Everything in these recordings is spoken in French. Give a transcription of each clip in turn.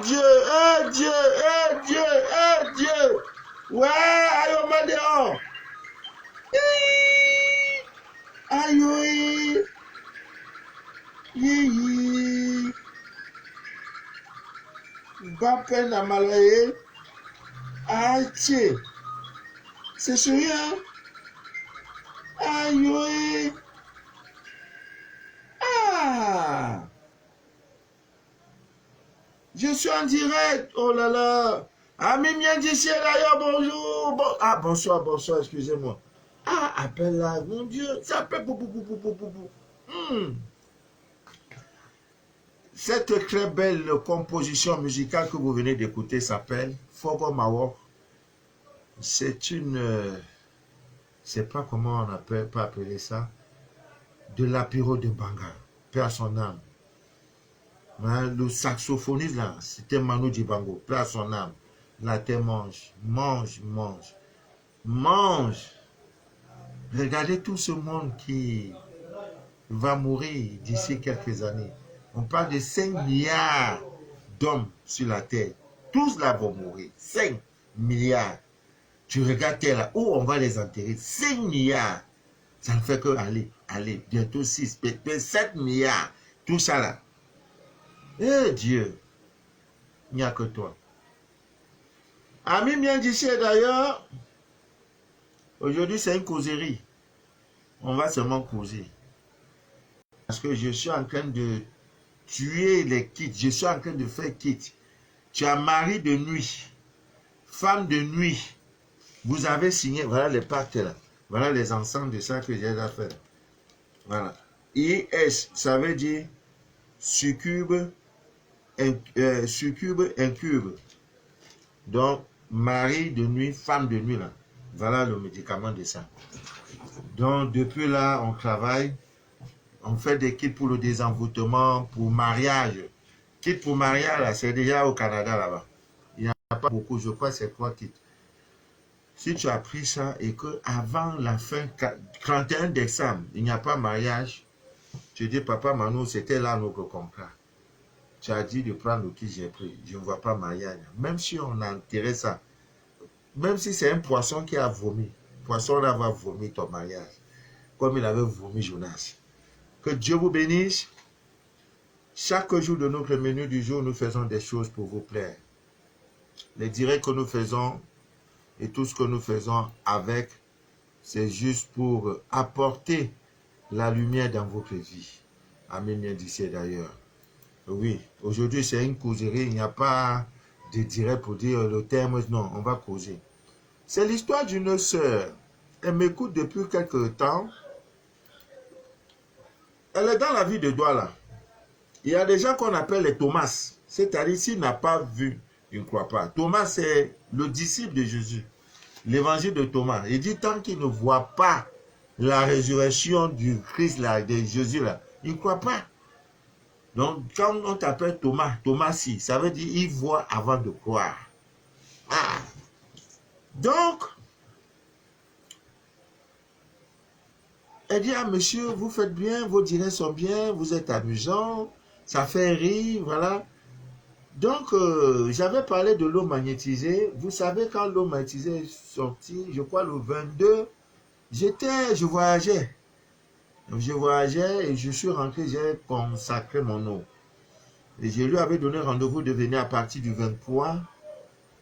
Dieu, eh Dieu, eh Dieu, eh Dieu. Ouais, aïe, on m'a dehors. Aïe, aïe, aïe. Va peine à malayer. Aïe, tiens. C'est sérieux, hein? Aïe, aïe. Ah. Je suis en direct. Oh là là. Ami mien d'ici d'ailleurs, bonjour. Ah, bonsoir, bonsoir, excusez-moi. Ah, appelle là, mon Dieu. Ça appelle pou. Cette très belle composition musicale que vous venez d'écouter s'appelle Fogo Mawor. C'est une... je sais pas comment on peut appeler ça. De l'apéro de Banga. Paix à son âme. Hein, le saxophoniste là, c'était Manu Dibango. Paix à son âme. La terre mange, mange, mange, mange. Regardez tout ce monde qui va mourir d'ici quelques années. On parle de 5 milliards d'hommes sur la terre. Tous là vont mourir. 5 milliards. Tu regardes là, où on va les enterrer? 5 milliards. Ça ne fait que aller, bientôt 6, peut-être 7 milliards. Tout ça là. Eh Dieu, il n'y a que toi. Ami bien d'ici d'ailleurs, aujourd'hui c'est une causerie. On va seulement causer. Parce que je suis en train de tuer les kits. Je suis en train de faire kit. Tu as mari de nuit, femme de nuit. Vous avez signé, voilà les pactes là. Voilà les ensembles de ça que j'ai à faire. Voilà. IS, ça veut dire succube, incube. Donc, mari de nuit, femme de nuit là. Voilà le médicament de ça. Donc, depuis là, on travaille. On fait des kits pour le désenvoûtement, pour mariage. Kit pour mariage, là, c'est déjà au Canada là-bas. Il n'y en a pas beaucoup, je crois que c'est 3 kits. Si tu as pris ça et que avant la fin, 31 décembre, il n'y a pas mariage, tu dis, papa Manu, c'était là notre contrat. Tu as dit de prendre le kit, j'ai pris. Je ne vois pas mariage. Même si on a enterré ça, même si c'est un poisson qui a vomi, le poisson là va vomir ton mariage, comme il avait vomi Jonas. Que Dieu vous bénisse. Chaque jour de notre menu du jour, nous faisons des choses pour vous plaire. Les directs que nous faisons et tout ce que nous faisons avec, c'est juste pour apporter la lumière dans votre vie. Amen, bien d'ici d'ailleurs. Oui, aujourd'hui c'est une causerie, il n'y a pas de direct pour dire le terme, non, on va causer. C'est l'histoire d'une sœur. Elle m'écoute depuis quelques temps. Elle est dans la vie de Douala. Il y a des gens qu'on appelle les Thomas. C'est-à-dire, s'il n'a pas vu, il ne croit pas. Thomas, c'est le disciple de Jésus. L'évangile de Thomas. Il dit, tant qu'il ne voit pas la résurrection du Christ, là, de Jésus, là, il ne croit pas. Donc, quand on t'appelle Thomas, Thomas-ci, ça veut dire, il voit avant de croire. Ah. Donc, elle dit, ah monsieur, vous faites bien, vos dîners sont bien, vous êtes amusant, ça fait rire, voilà. Donc, j'avais parlé de l'eau magnétisée. Vous savez, quand l'eau magnétisée est sortie, je crois le 22, je voyageais. Je voyageais et je suis rentré, j'ai consacré mon eau. Et je lui avais donné rendez-vous de venir à partir du 23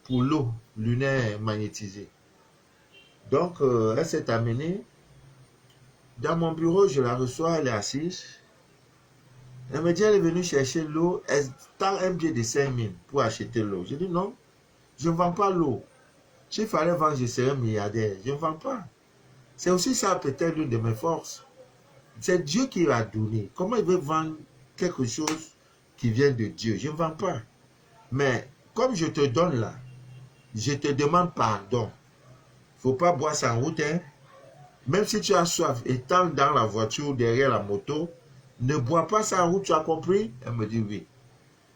pour l'eau lunaire magnétisée. Donc, elle s'est amenée. Dans mon bureau, je la reçois, elle est assise. Elle me dit, elle est venue chercher l'eau, elle tend un billet de 5 000 pour acheter l'eau. Je dis non, je ne vends pas l'eau. S'il fallait vendre, je serais milliardaire. Je ne vends pas. C'est aussi ça peut-être l'une de mes forces. C'est Dieu qui l'a donné. Comment il veut vendre quelque chose qui vient de Dieu? Je ne vends pas. Mais comme je te donne là, je te demande pardon. Il ne faut pas boire ça en route. Hein? Même si tu as soif, étant dans la voiture, derrière la moto, ne bois pas ça en route, tu as compris? Elle me dit oui.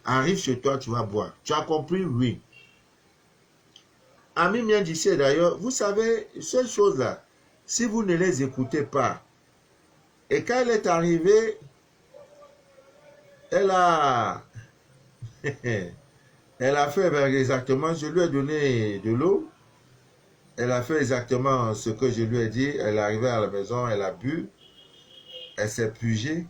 Arrive chez toi, tu vas boire. Tu as compris? Oui. Ami mien d'ici d'ailleurs, vous savez, ces choses-là, si vous ne les écoutez pas, et quand elle est arrivée, elle a... Elle a fait exactement, je lui ai donné de l'eau. Elle a fait exactement ce que je lui ai dit. Elle est arrivée à la maison, elle a bu. Elle s'est pugée.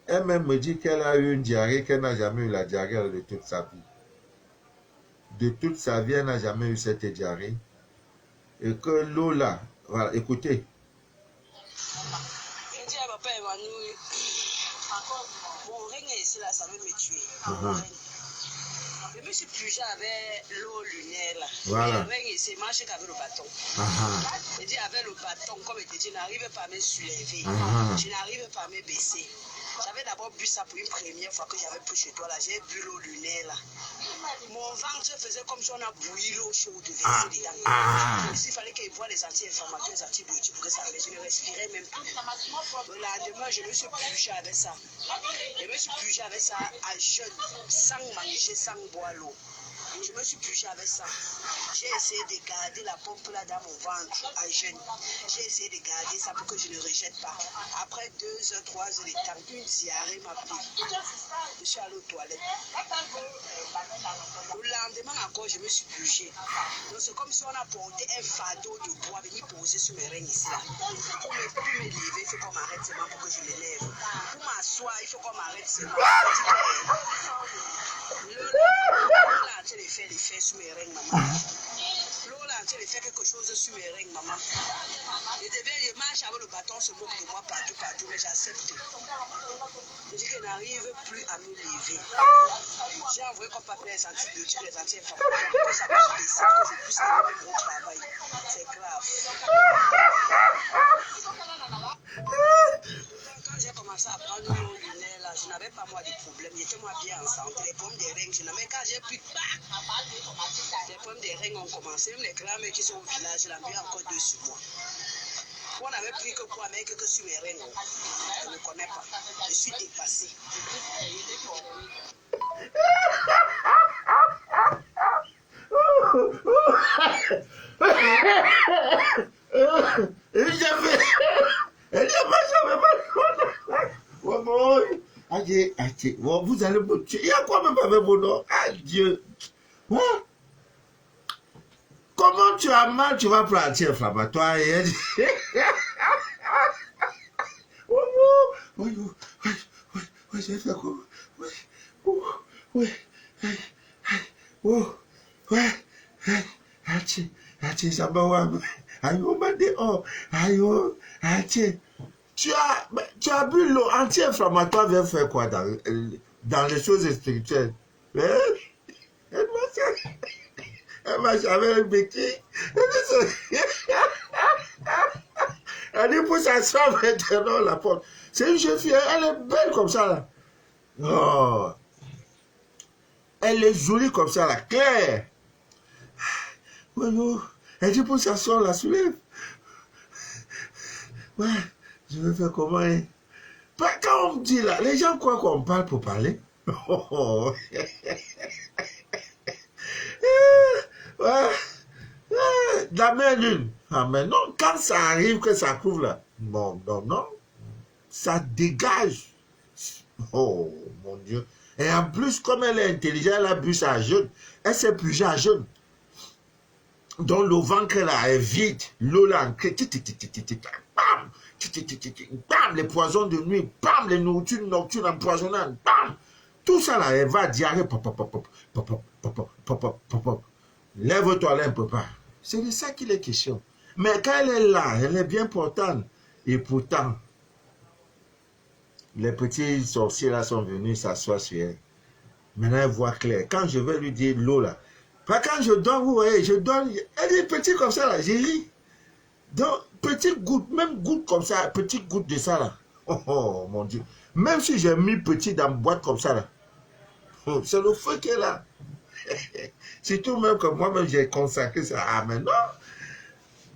Elle-même me dit qu'elle a eu une diarrhée, qu'elle n'a jamais eu la diarrhée de toute sa vie. De toute sa vie, elle n'a jamais eu cette diarrhée. Et que l'eau là, voilà, écoutez. Mon ring ici là, ça veut me tuer. Je me suis pugé avec l'eau lunaire là. Voilà. Le ring ici, marche qu'avec le bâton. Je dis avec le bâton, comme je te dis, je n'arrive pas à me soulever. Je n'arrive pas à me baisser. J'avais d'abord bu ça pour une première fois que j'avais pris chez toi là. J'ai bu l'eau lunaire là. Mon ventre faisait comme si on a bouilli l'eau chaude de verser dedans. Il fallait qu'il voie les anti-inflammatoires, les antibiotiques pour que ça arrête. Je ne respirais même plus. Le lendemain, je me suis pugé avec ça. Je me suis pugé avec ça à jeûne, sans manger, sans boire l'eau. Je me suis pugé avec ça. J'ai essayé de garder la pompe là dans mon ventre à jeûne. J'ai essayé de garder ça pour que je ne rejette pas. Après 2 heures, 3 heures de temps, une diarrhée m'a pris. Je suis allé aux toilettes. Le lendemain encore, je me suis pugé. Donc c'est comme si on a porté un fardeau de bois venu poser sur mes reins ici là. Pour me lever, il faut qu'on m'arrête seulement pour que je me lève. Pour m'asseoir, il faut qu'on m'arrête seulement. Les faits sur mes règles, maman. L'eau là, tu les fais quelque chose sur mes règles, maman. Je marche avec le bâton, se moque de moi partout, mais j'accepte. Je dis qu'elle n'arrive plus à me lever. J'ai envoyé comme papier les antibiotiques, les anti-inflammatoires, que ça puisse descendre, que je puisse aller même au travail. C'est grave. Quand j'ai commencé à prendre l'eau lunaire, là, je n'avais pas moi de problème. J'étais moi bien en santé. Les pommes des reins, je n'avais quand j'ai pu. Les pommes des reins ont commencé. Même les grands-mères qui sont au village, là, bien encore dessus moi. On n'avait pris que quoi, mais que sur mes reins. Je ne connais pas. Je suis dépassée. Vous allez me tuer. Il y a quoi même avec vos noms? Adieu. Comment tu as mal, tu vas prendre anti-inflammatoire et j'ai fait quoi? Tu as bu l'eau anti-inflammatoire, vient faire quoi dans les choses spirituelles? Elle m'a jamais un béquille. Elle dit pour s'asseoir maintenant la porte. C'est une jeune fille, elle est belle comme ça là. Oh. Elle est jolie comme ça là, claire. Elle dit pour s'asseoir la soulève. Ouais, je vais faire comment hein? Quand on me dit là, les gens croient qu'on parle pour parler. Oh. La main lune. Ah, mais non, quand ça arrive que ça couvre là, non, ça dégage. Oh, mon Dieu. Et en plus, comme elle est intelligente, elle a bu ça à jeûne. Elle s'est pugée à jeûne. Donc, le ventre là est vide. L'eau là, bam, bam, les poisons de nuit, bam, les nourritures nocturnes empoisonnantes, bam. Tout ça là, elle va diarrhée, lève-toi là, elle ne peut pas. C'est de ça qu'il est question. Mais quand elle est là, elle est bien portante. Et pourtant, les petits sorciers là sont venus s'asseoir sur elle. Maintenant, elle voit clair. Quand je vais lui dire l'eau là, pas quand je donne, vous voyez, je donne, elle est petite comme ça là, j'ai ri. Donc, petite goutte, même goutte comme ça, petite goutte de ça là. Oh mon Dieu. Même si j'ai mis petit dans une boîte comme ça là, c'est le feu qui est là. Surtout même que moi-même j'ai consacré ça. Ah, mais non.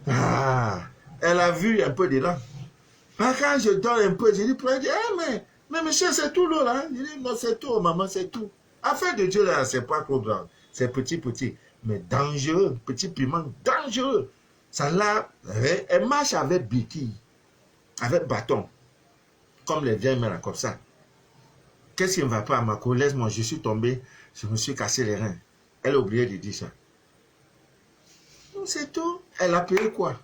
Ah, elle a vu un peu dedans. Quand je donne un peu, je dis, mais monsieur, c'est tout l'eau là. Je dis, non, c'est tout, maman, c'est tout. Affaire de Dieu là, c'est pas trop grand. C'est petit, mais dangereux. Petit piment, dangereux. Ça là, elle marche avec béquille, avec bâton, comme les vieilles mères comme ça. Qu'est-ce qui ne va pas à ma collègue? Moi, je suis tombé. Je me suis cassé les reins. Elle a oublié de dire ça. C'est tout. Elle a payé quoi?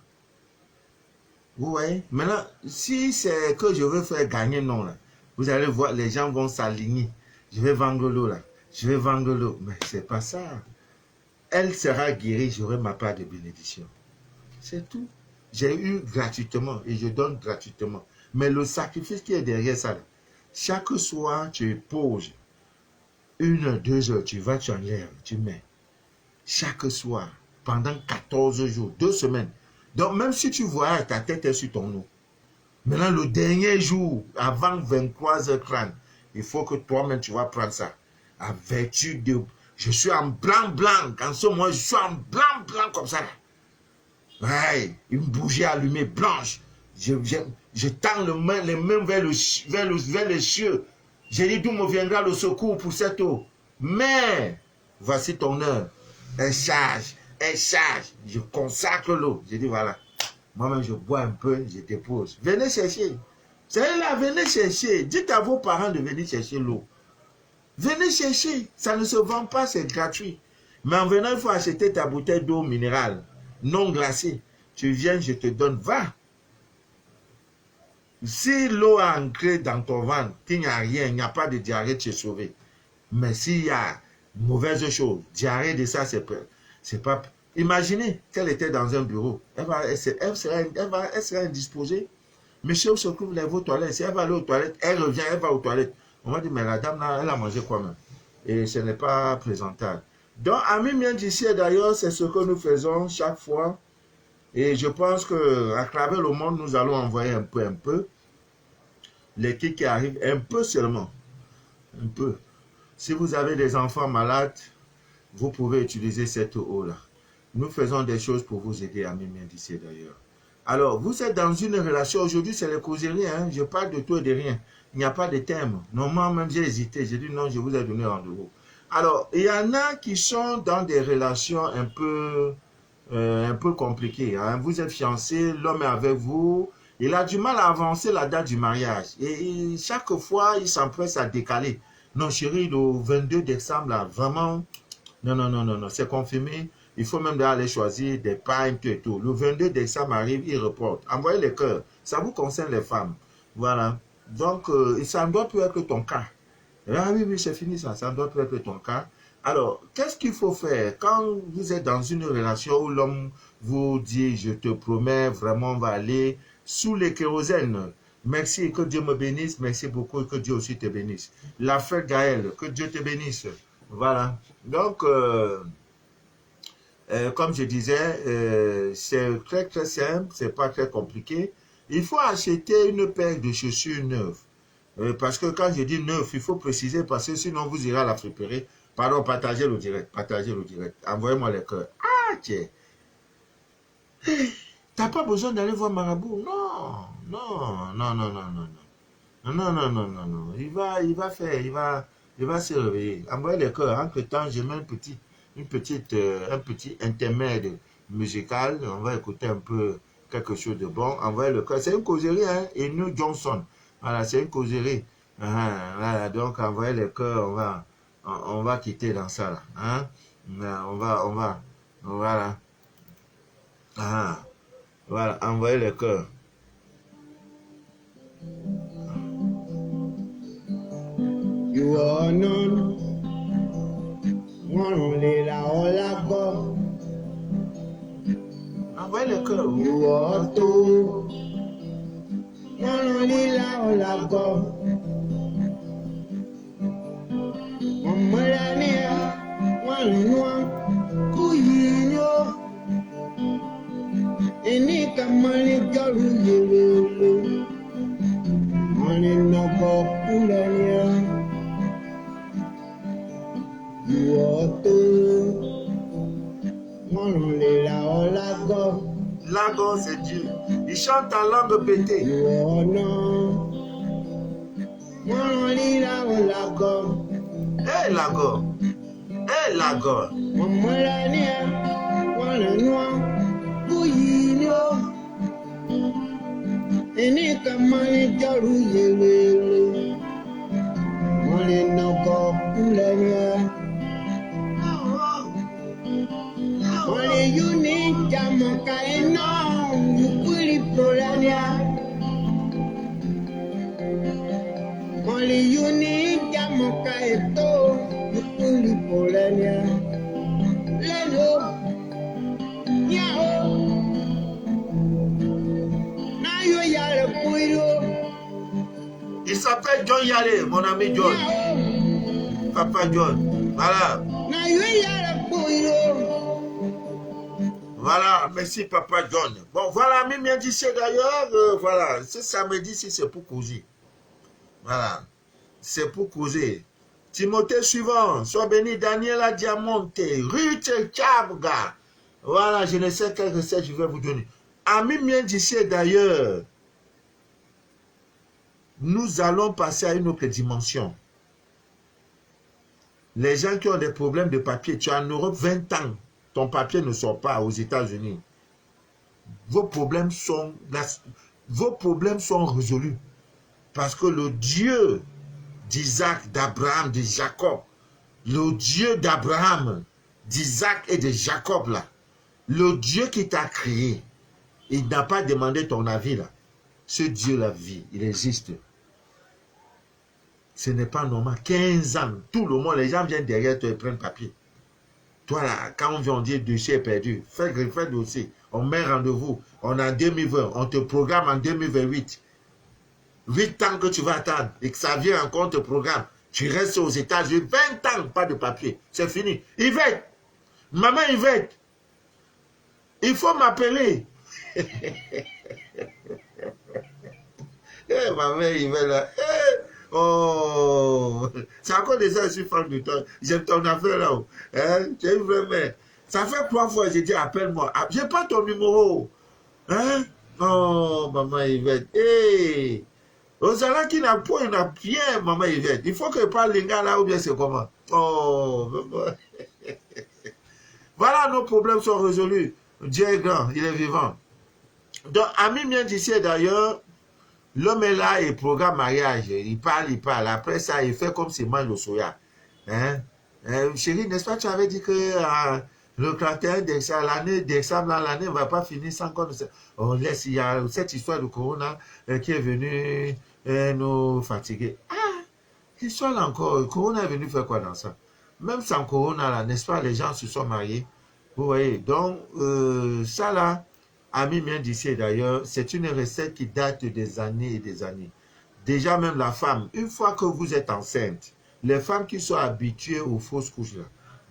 Vous voyez? Maintenant, si c'est que je veux faire gagner, non, là. Vous allez voir, les gens vont s'aligner. Je vais vendre l'eau, là. Je vais vendre l'eau. Mais c'est pas ça. Elle sera guérie, j'aurai ma part de bénédiction. C'est tout. J'ai eu gratuitement et je donne gratuitement. Mais le sacrifice qui est derrière ça, là, chaque soir, tu poses 1 2 heures, tu vas, tu enlèves, tu mets. Chaque soir, pendant 14 jours, 2 semaines. Donc, même si tu voyages, ta tête est sur ton eau. Maintenant, le dernier jour, avant 23h30, il faut que toi-même, tu vas prendre ça. À vertu de... Je suis en blanc. En ce moment, je suis en blanc comme ça. Ouais, une bougie allumée blanche. Je tends les mains vers les cieux. J'ai dit d'où me viendra le secours pour cette eau. Mais, voici ton heure. Elle charge. Je consacre l'eau. J'ai dit voilà. Moi-même, je bois un peu, je dépose. Venez chercher. C'est là, venez chercher. Dites à vos parents de venir chercher l'eau. Venez chercher. Ça ne se vend pas, c'est gratuit. Mais en venant, il faut acheter ta bouteille d'eau minérale, non glacée. Tu viens, je te donne, va. Si l'eau a ancré dans ton ventre, qu'il n'y a rien, il n'y a pas de diarrhée, tu es sauvé. Mais s'il y a mauvaise chose, diarrhée de ça, c'est pas... Imaginez qu'elle était dans un bureau. Elle sera indisposée. Monsieur se trouve les vos toilettes. Si elle va aller aux toilettes, elle revient, elle va aux toilettes. On va dire, mais la dame là, elle a mangé quoi même? Et ce n'est pas présentable. Donc, amis bien d'ici, d'ailleurs, c'est ce que nous faisons chaque fois. Et je pense qu'à travers le monde, nous allons envoyer un peu. L'équipe qui arrive, un peu seulement. Un peu. Si vous avez des enfants malades, vous pouvez utiliser cette eau-là. Nous faisons des choses pour vous aider, amis bien d'ici d'ailleurs. Alors, vous êtes dans une relation, aujourd'hui c'est les causeries, hein? Je parle de tout et de rien. Il n'y a pas de thème. Normalement, même j'ai hésité, j'ai dit non, je vous ai donné rendez-vous. Alors, il y en a qui sont dans des relations un peu compliquées. Hein? Vous êtes fiancé, l'homme est avec vous, il a du mal à avancer la date du mariage. Et chaque fois, il s'empresse à décaler. Non, chérie, le 22 décembre, là, vraiment, non, c'est confirmé. Il faut même aller choisir des pains et tout. Le 22 décembre arrive, il reporte. Envoyez les cœurs. Ça vous concerne les femmes. Voilà. Donc, ça ne doit plus être ton cas. Ah oui, c'est fini ça. Ça ne doit plus être ton cas. Alors, qu'est-ce qu'il faut faire quand vous êtes dans une relation où l'homme vous dit, je te promets, vraiment, on va aller sous les kérosènes. Merci et que Dieu me bénisse. Merci beaucoup et que Dieu aussi te bénisse. La fête Gaël, que Dieu te bénisse. Voilà. Donc, comme je disais, c'est très simple, c'est pas très compliqué. Il faut acheter une paire de chaussures neuves. Parce que quand je dis neuf, il faut préciser parce que sinon vous irez à la friperie. Pardon, partagez le direct. Envoyez-moi les cœurs. Ah, tiens. T'as pas besoin d'aller voir Marabout. Non. Il va se réveiller. Envoyez les cœurs. Entre-temps, je mets un petit intermède musical. On va écouter un peu quelque chose de bon. Envoyez le cœur. C'est une causerie, hein. Et New Johnson. Voilà, c'est une causerie. Voilà, donc envoyez les cœurs. On va quitter dans ça, là. Hein. Voilà. Voilà, envoyez les cœurs. You are none. Envoyez le cœur. You are two. Lago, c'est Dieu. Il chante en langue pétée. Hey, Lago. Only you need Yamoka eto, Yukuli Polenia, Leno, Yao, Nayo Yale Puyo. Il s'appelle John Yale, mon ami John. Papa John. Voilà. Voilà, merci Papa John. Bon, voilà, même bien dit d'ailleurs, voilà, ce samedi, si c'est pour causer. Voilà, c'est pour causer. Timothée suivant, sois béni, Daniela Diamonte, Ruth Chabga. Voilà, je ne sais quelle recette je vais vous donner. Ami bien d'ici d'ailleurs, nous allons passer à une autre dimension. Les gens qui ont des problèmes de papier, tu es en Europe 20 ans, ton papier ne sort pas aux États-Unis. Vos problèmes sont résolus. Parce que le Dieu d'Isaac, d'Abraham, de Jacob, le Dieu d'Abraham, d'Isaac et de Jacob, là, le Dieu qui t'a créé, il n'a pas demandé ton avis, là. Ce Dieu la vit, il existe. Ce n'est pas normal. 15 ans, tout le monde, les gens viennent derrière toi et prennent papier. Toi là, quand on vient, on dit le dossier est perdu. Fais le dossier. On met rendez-vous. On est en 2020. On te programme en 2028. 8 ans que tu vas attendre et que ça vient encore, on te programme. Tu restes aux États-Unis. 20 ans, pas de papier. C'est fini. Yvette, maman Yvette, il faut m'appeler. Maman Yvette là. Oh, c'est encore des gens, je suis fan de toi. J'aime ton affaire là. Hein? Tu es vraiment. Ça fait 3 fois que j'ai dit appelle-moi. Ah, j'ai pas ton numéro. Hein? Oh, maman Yvette. Hey! Ozala qui n'a pas, il n'a bien, maman Yvette. Il faut que je parle les gars là ou bien c'est comment? Oh, maman. Voilà, nos problèmes sont résolus. Dieu est grand, il est vivant. Donc, ami bien d'ici d'ailleurs. L'homme est là, il programme mariage, il parle. Après ça, il fait comme s'il mange le soya. Hein? Chérie, n'est-ce pas, tu avais dit que le 31 décembre, l'année ne va pas finir sans qu'on on laisse, il y a cette histoire de Corona qui est venue nous fatiguer. Ah, histoire là encore, Corona est venu faire quoi dans ça? Même sans Corona, là, n'est-ce pas, les gens se sont mariés. Vous voyez, donc, ça là, ami bien d'ici d'ailleurs, c'est une recette qui date des années et des années. Déjà même la femme, une fois que vous êtes enceinte, les femmes qui sont habituées aux fausses couches là,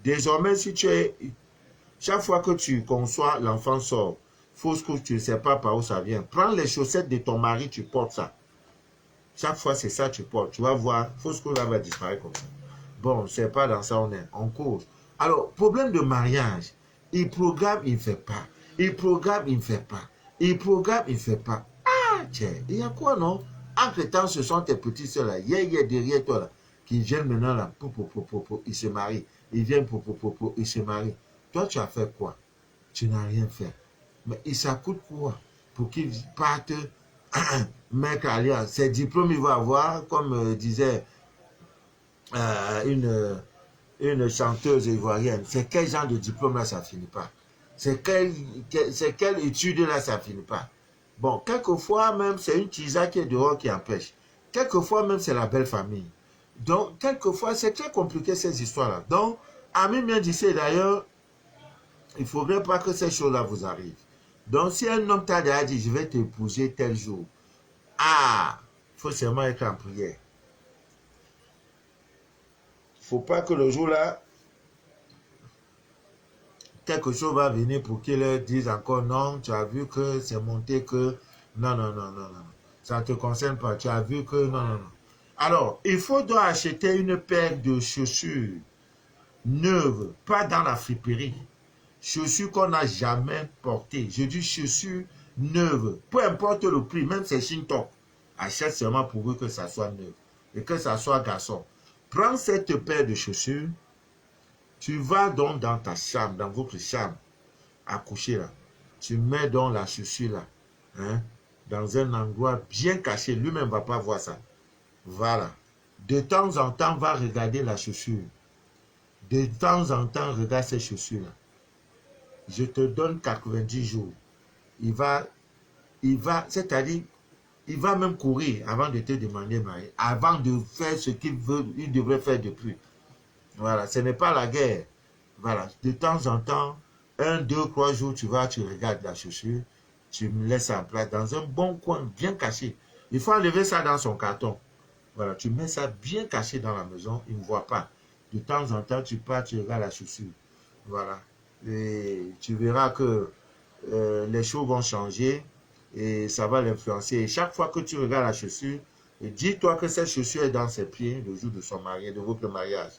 désormais si tu es, chaque fois que tu conçois, l'enfant sort, fausse couche, tu ne sais pas par où ça vient. Prends les chaussettes de ton mari, tu portes ça. Chaque fois c'est ça tu portes, tu vas voir, fausse couche là va disparaître comme ça. Bon, c'est pas dans ça on est, on cause. Alors, problème de mariage, il programme, il ne fait pas. Il programme, il ne fait pas. Il programme, il ne fait pas. Ah, tiens, il y a quoi, non? Entre-temps, ce sont tes petits soeurs là, derrière toi là, qui viennent maintenant là, ils se marient. Ils viennent, ils se marient. Toi, tu as fait quoi? Tu n'as rien fait. Mais ça coûte quoi? Pour qu'ils partent, mec, alliance. Ces diplômes, il va avoir, comme disait une chanteuse ivoirienne. C'est quel genre de diplôme là, ça finit pas? C'est quelle étude là, ça finit pas. Bon, quelquefois même, c'est une tisa qui est dehors qui empêche. Quelquefois même, c'est la belle famille. Donc, quelquefois, c'est très compliqué ces histoires-là. Donc, ami bien d'ici d'ailleurs, il ne faudrait pas que ces choses-là vous arrivent. Donc, si un homme t'a déjà dit, je vais t'épouser tel jour, ah, il faut seulement être en prière. Il ne faut pas que le jour-là, quelque chose va venir pour qu'ils leur disent encore non, tu as vu que c'est monté que non, ça ne te concerne pas, tu as vu que non. Alors, il faut donc acheter une paire de chaussures neuves, pas dans la friperie, chaussures qu'on n'a jamais portées. Je dis chaussures neuves, peu importe le prix, même c'est Shintok, achète seulement pour eux que ça soit neuf et que ça soit garçon. Prends cette paire de chaussures. Tu vas donc dans ta chambre, dans votre chambre, à coucher là. Tu mets donc la chaussure là, hein, dans un endroit bien caché. Lui-même ne va pas voir ça. Voilà. De temps en temps, va regarder la chaussure. De temps en temps, regarde ces chaussures là. Je te donne 90 jours. Il va, c'est-à-dire, il va même courir avant de te demander mariage, avant de faire ce qu'il veut, il devrait faire depuis. Voilà, ce n'est pas la guerre. Voilà, de temps en temps, 1, 2, 3 jours, tu regardes la chaussure, tu me laisses en place dans un bon coin, bien caché. Il faut enlever ça dans son carton. Voilà, tu mets ça bien caché dans la maison, il ne voit pas. De temps en temps, tu pars, tu regardes la chaussure. Voilà. Et tu verras que les choses vont changer et ça va l'influencer. Et chaque fois que tu regardes la chaussure, dis-toi que cette chaussure est dans ses pieds le jour de son mariage, de votre mariage.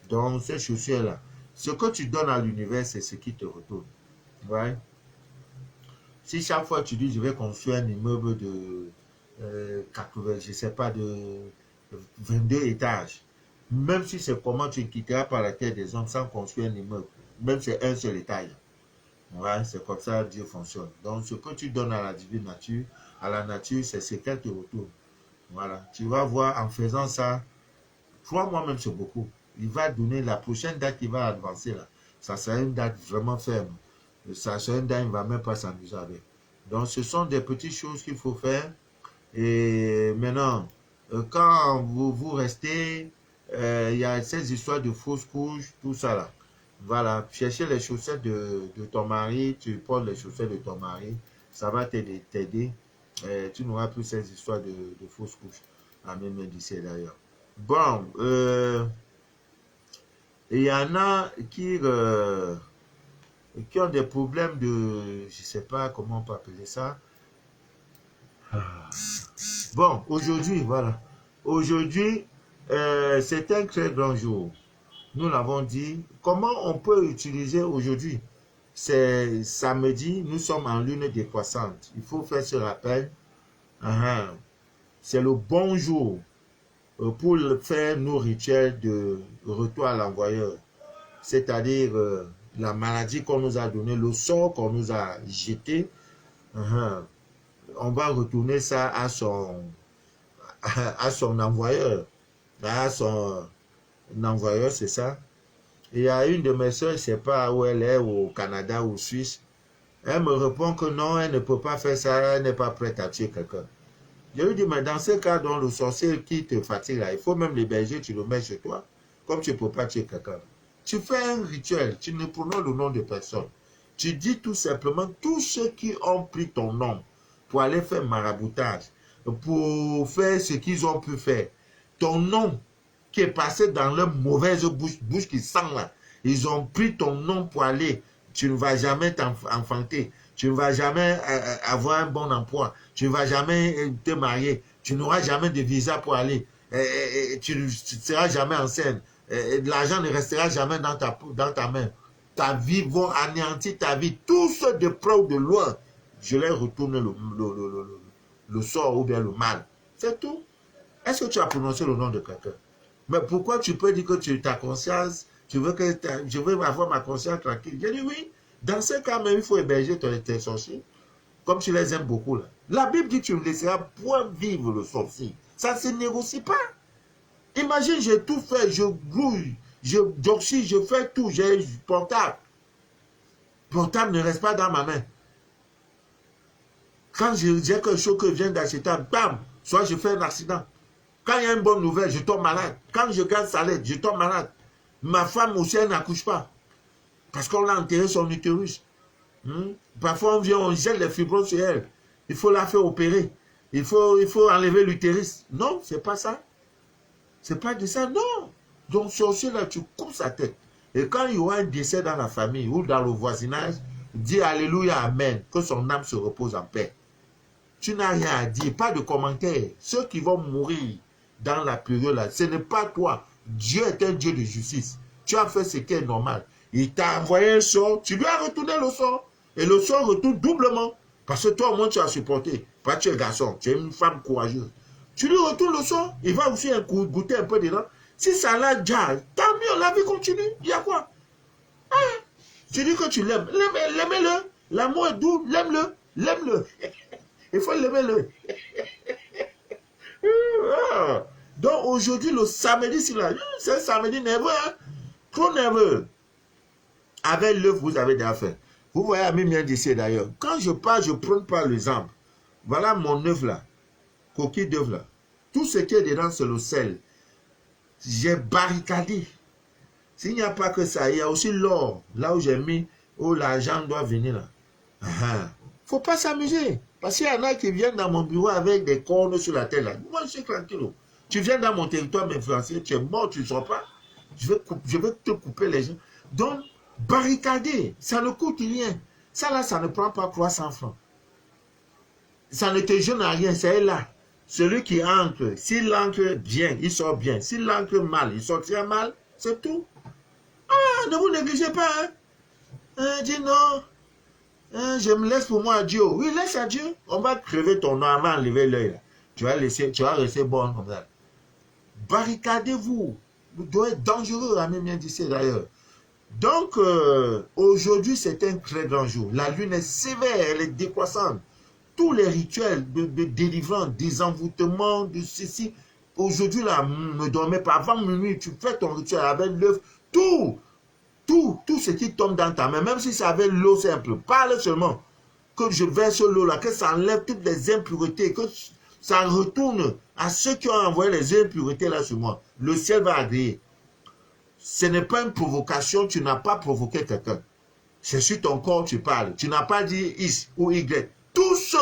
Donc, cette chaussure-là, ce que tu donnes à l'univers, c'est ce qui te retourne. Ouais. Si chaque fois tu dis, je vais construire un immeuble de 80, je ne sais pas, de 22 étages, même si c'est comment tu quitteras par la terre des hommes sans construire un immeuble, même si c'est un seul étage. Ouais, c'est comme ça que Dieu fonctionne. Donc, ce que tu donnes à la divine nature, à la nature, c'est ce qu'elle te retourne. Voilà. Tu vas voir, en faisant ça, 3 mois même, c'est beaucoup. Il va donner la prochaine date qu'il va avancer là. Ça sera une date vraiment ferme. Ça sera une date, il ne va même pas s'amuser avec. Donc, ce sont des petites choses qu'il faut faire. Et maintenant, quand vous restez, il y a ces histoires de fausses couches, tout ça là. Voilà, chercher les chaussettes de ton mari, tu portes les chaussettes de ton mari, ça va t'aider. Tu n'auras plus ces histoires de fausses couches. Amen, me disait d'ailleurs. Bon, il y en a qui ont des problèmes de, je ne sais pas comment on peut appeler ça. Bon, aujourd'hui, voilà. Aujourd'hui, c'est un très grand jour. Nous l'avons dit. Comment on peut utiliser aujourd'hui? C'est samedi, nous sommes en lune décroissante. Il faut faire ce rappel. C'est le bon jour pour faire nos rituels de retour à l'envoyeur. C'est-à-dire la maladie qu'on nous a donnée, le sort qu'on nous a jeté. On va retourner ça à son envoyeur. À son envoyeur, c'est ça. Il y a une de mes soeurs, je ne sais pas où elle est, au Canada ou Suisse. Elle me répond que non, elle ne peut pas faire ça, elle n'est pas prête à tuer quelqu'un. Je lui dis, mais dans ce cas, dans le sorcier qui te fatigue, là, il faut même l'héberger, tu le mets chez toi, comme tu ne peux pas tuer quelqu'un. Tu fais un rituel, tu ne prononces le nom de personne. Tu dis tout simplement, tous ceux qui ont pris ton nom pour aller faire maraboutage, pour faire ce qu'ils ont pu faire, ton nom qui est passé dans leur mauvaise bouche qui sent là, ils ont pris ton nom pour aller, tu ne vas jamais t'enfanter, tu ne vas jamais avoir un bon emploi, tu ne vas jamais te marier, tu n'auras jamais de visa pour aller, tu ne seras jamais enceinte, l'argent ne restera jamais dans ta main, ta vie va anéantir ta vie, tous ceux de près ou de loin, je leur retourne le sort ou bien le mal, c'est tout. Est-ce que tu as prononcé le nom de quelqu'un? Mais pourquoi tu peux dire que ta conscience, je veux avoir ma conscience tranquille? Je dis oui, dans ce cas même, il faut héberger tes sorciers, comme tu les aimes beaucoup là. La Bible dit que tu ne laisseras point vivre le sorcier. Ça ne se négocie pas. Imagine, j'ai tout fait, je grouille, j'oxy, je fais tout, j'ai portable. Portable ne reste pas dans ma main. Quand j'ai quelque chose que je viens d'acheter, bam, soit je fais un accident. Quand il y a une bonne nouvelle, je tombe malade. Quand je gagne salaire, je tombe malade. Ma femme aussi, elle n'accouche pas. Parce qu'on a enterré son utérus. Parfois, on vient, on jette les fibroses sur elle. Il faut la faire opérer. Il faut enlever l'utérus. Non, c'est pas ça. C'est pas de ça, non. Donc, sorcier là, tu coupes sa tête. Et quand il y aura un décès dans la famille ou dans le voisinage, dis Alléluia, Amen. Que son âme se repose en paix. Tu n'as rien à dire, pas de commentaires. Ceux qui vont mourir dans la période là, ce n'est pas toi. Dieu est un Dieu de justice. Tu as fait ce qui est normal. Il t'a envoyé un sort, tu lui as retourné le sort. Et le sort retourne doublement. Parce que toi, au moins, tu as supporté. Pas tu es garçon, tu es une femme courageuse. Tu lui retournes le sort, il va aussi goûter un peu dedans. Si ça l'a déjà, tant mieux, la vie continue. Il y a quoi? Tu dis que tu l'aimes. L'aimez-le. L'amour est doux, l'aime-le. L'aime-le. Il faut l'aimer. Donc aujourd'hui, le samedi, c'est un samedi nerveux, hein? Trop nerveux. Avec l'œuf, vous avez déjà fait. Vous voyez, Ami vient d'ici d'ailleurs. Quand je parle, je ne prends pas l'exemple. Voilà mon œuf là. coquille d'œuf là. Tout ce qui est dedans, c'est le sel. J'ai barricadé. S'il n'y a pas que ça, il y a aussi l'or. Là où j'ai mis, où l'argent doit venir là. Faut pas s'amuser. Parce qu'il y en a qui viennent dans mon bureau avec des cornes sur la tête là. Moi, je suis tranquille. Tu viens dans mon territoire m'influencer, tu es mort, tu ne sors pas. Je vais te couper les gens. Donc, barricader, ça ne coûte rien. Ça là, ça ne prend pas 300 francs. Ça ne te gêne à rien, c'est là. Celui qui entre, s'il entre bien, il sort bien. S'il entre mal, il sortira mal. C'est tout. Ah, ne vous négligez pas. Dis non. Je me laisse pour moi à Dieu. Oui, laisse à Dieu. On va crever ton nom avant d'enlever l'œil. Tu vas rester bon comme ça. Barricadez-vous. Vous devez être dangereux, à même bien d'ici d'ailleurs. Donc, aujourd'hui, c'est un très grand jour. La lune est sévère, elle est décroissante. Tous les rituels de délivrance, des envoûtements, de ceci. Aujourd'hui, là, ne dormez pas. Avant minuit, tu fais ton rituel avec l'œuf. Tout ce qui tombe dans ta main, même si c'est avec l'eau simple. Parle seulement. Que je verse l'eau là, que ça enlève toutes les impuretés, que ça retourne à ceux qui ont envoyé les impuretés là sur moi. Le ciel va agréer. Ce n'est pas une provocation, tu n'as pas provoqué quelqu'un. C'est sur ton corps que tu parles. Tu n'as pas dit X ou Y. Tout ça,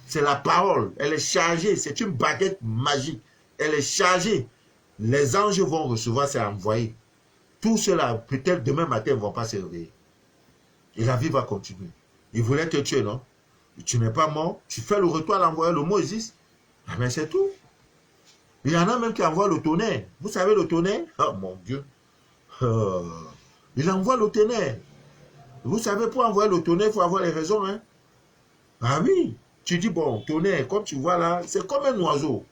c'est la parole. Elle est chargée. C'est une baguette magique. Elle est chargée. Les anges vont recevoir, c'est envoyé. Tout cela, peut-être demain matin, ils ne vont pas se réveiller. Et la vie va continuer. Ils voulaient te tuer, non? Tu n'es pas mort. Tu fais le retour à l'envoyer. Le mot existe. Ah, mais c'est tout. Il y en a même qui envoient le tonnerre. Vous savez le tonnerre? Oh mon Dieu. Il envoie le tonnerre. Vous savez, pour envoyer le tonnerre, il faut avoir les raisons. Hein? Ah oui. Tu dis, bon, tonnerre, comme tu vois là, c'est comme un oiseau.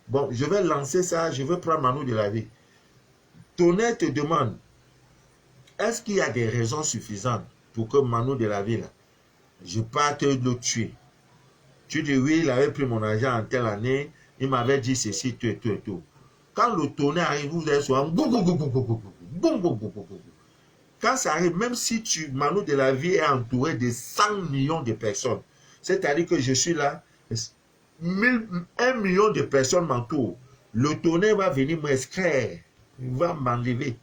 Bon, je vais lancer ça, je vais prendre Manu de la vie. Tonnerre te demande, est-ce qu'il y a des raisons suffisantes pour que Manu de la vie, là, je parte le tuer? Tu dis, oui, il avait pris mon argent en telle année, il m'avait dit ceci, tout. Quand le tonnerre arrive, vous allez sur un quand ça arrive, même si Manu de la vie est entouré de 100 millions de personnes, c'est-à-dire que je suis là, 1 million de personnes m'entourent, le tonnerre va venir m'extraire, il va m'enlever,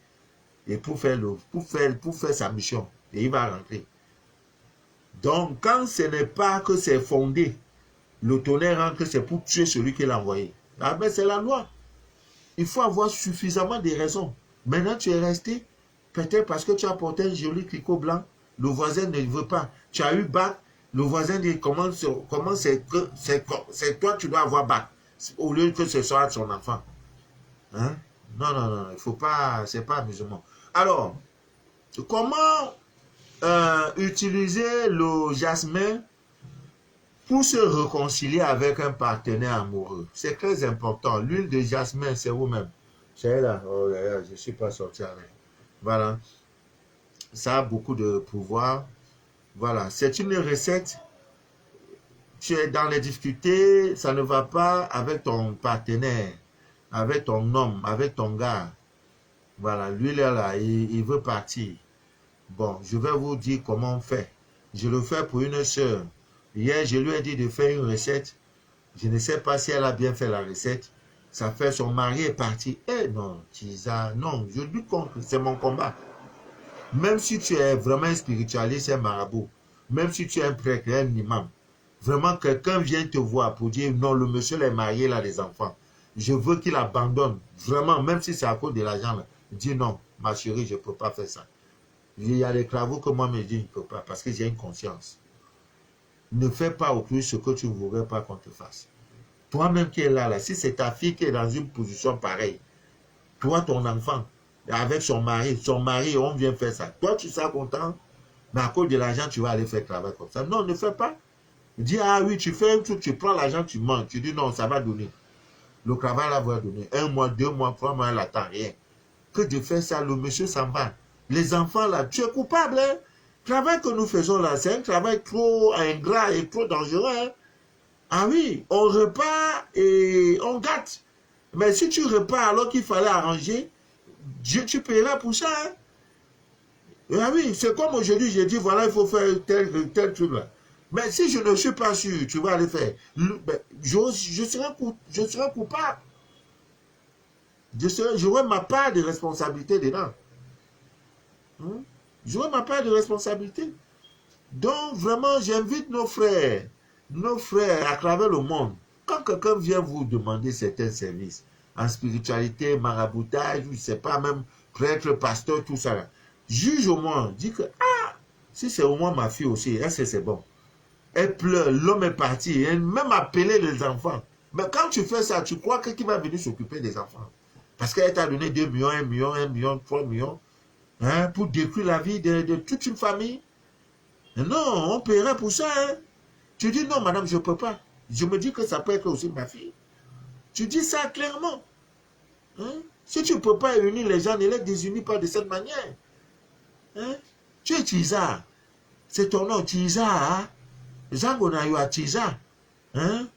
et pour faire sa mission, et il va rentrer. Donc, quand ce n'est pas que c'est fondé, le tonnerre rentre, c'est pour tuer celui qui l'a envoyé. Ah ben, c'est la loi. Il faut avoir suffisamment de raisons. Maintenant, tu es resté, peut-être parce que tu as porté un joli tricot blanc, le voisin ne veut pas. Tu as eu bac, le voisin dit comment c'est toi tu dois avoir bac, au lieu que ce soit son enfant. Hein? Non, il faut pas, c'est pas amusement. Alors, comment utiliser le jasmin pour se réconcilier avec un partenaire amoureux? C'est très important. L'huile de jasmin, c'est vous-même. C'est là. Oh là là, je ne suis pas sorti avec. Voilà. Ça a beaucoup de pouvoir. Voilà. C'est une recette. Tu es dans les difficultés, ça ne va pas avec ton partenaire, avec ton homme, avec ton gars. Voilà. Lui, là, il veut partir. Bon, je vais vous dire comment on fait. Je le fais pour une soeur. Hier, je lui ai dit de faire une recette. Je ne sais pas si elle a bien fait la recette. Ça fait son mari est parti. Eh non, Tisa, non, je lutte contre. C'est mon combat. Même si tu es vraiment un spiritualiste, un marabout, même si tu es un prêtre, un imam, vraiment quelqu'un vient te voir pour dire non, le monsieur est marié, il a des enfants. Je veux qu'il abandonne. Vraiment, même si c'est à cause de l'argent, dis non, ma chérie, je ne peux pas faire ça. Il y a des travaux que moi me dis, je ne peux pas, parce que j'ai une conscience. Ne fais pas au plus ce que tu ne voudrais pas qu'on te fasse. Toi-même qui es là, si c'est ta fille qui est dans une position pareille, toi, ton enfant, avec son mari, on vient faire ça. Toi, tu seras content, mais à cause de l'argent, tu vas aller faire travail comme ça. Non, ne fais pas. Dis, ah oui, tu fais un truc, tu prends l'argent, tu manges. Tu dis, non, ça va donner. Le travail là va donner. 1 mois, 2 mois, 3 mois, elle n'attend rien. Que de faire ça, le monsieur s'en va. Les enfants là, tu es coupable. Hein? Le travail que nous faisons là, c'est un travail trop ingrat et trop dangereux. Hein? Ah oui, on repart et on gâte. Mais si tu repars alors qu'il fallait arranger, Dieu, tu paieras pour ça. Hein? Ah oui, c'est comme aujourd'hui, j'ai dit, voilà, il faut faire tel truc là. Mais si je ne suis pas sûr, tu vas le faire. Je serai coupable. J'aurai ma part de responsabilité dedans. Hein? J'aurai ma part de responsabilité. Donc, vraiment, j'invite nos frères à travers le monde. Quand quelqu'un vient vous demander certains services, en spiritualité, maraboutage, je ne sais pas, même prêtre, pasteur, tout ça, là, juge au moins, dis que, ah, si c'est au moins ma fille aussi, est-ce que c'est bon? Elle pleure, l'homme est parti, elle même appeler les enfants. Mais quand tu fais ça, tu crois que qui va venir s'occuper des enfants? Parce qu'elle t'a donné 2 millions, 1 million, 1 million, 3 millions, hein, pour détruire la vie de toute une famille. Non, on paierait pour ça. Hein. Tu dis non, madame, je ne peux pas. Je me dis que ça peut être aussi ma fille. Tu dis ça clairement. Hein? Si tu ne peux pas unir les gens, ne les désunis pas de cette manière. Hein? Tu es Tisa. C'est ton nom, Tisa. Hein? Zangonayoa Tisa. Hein?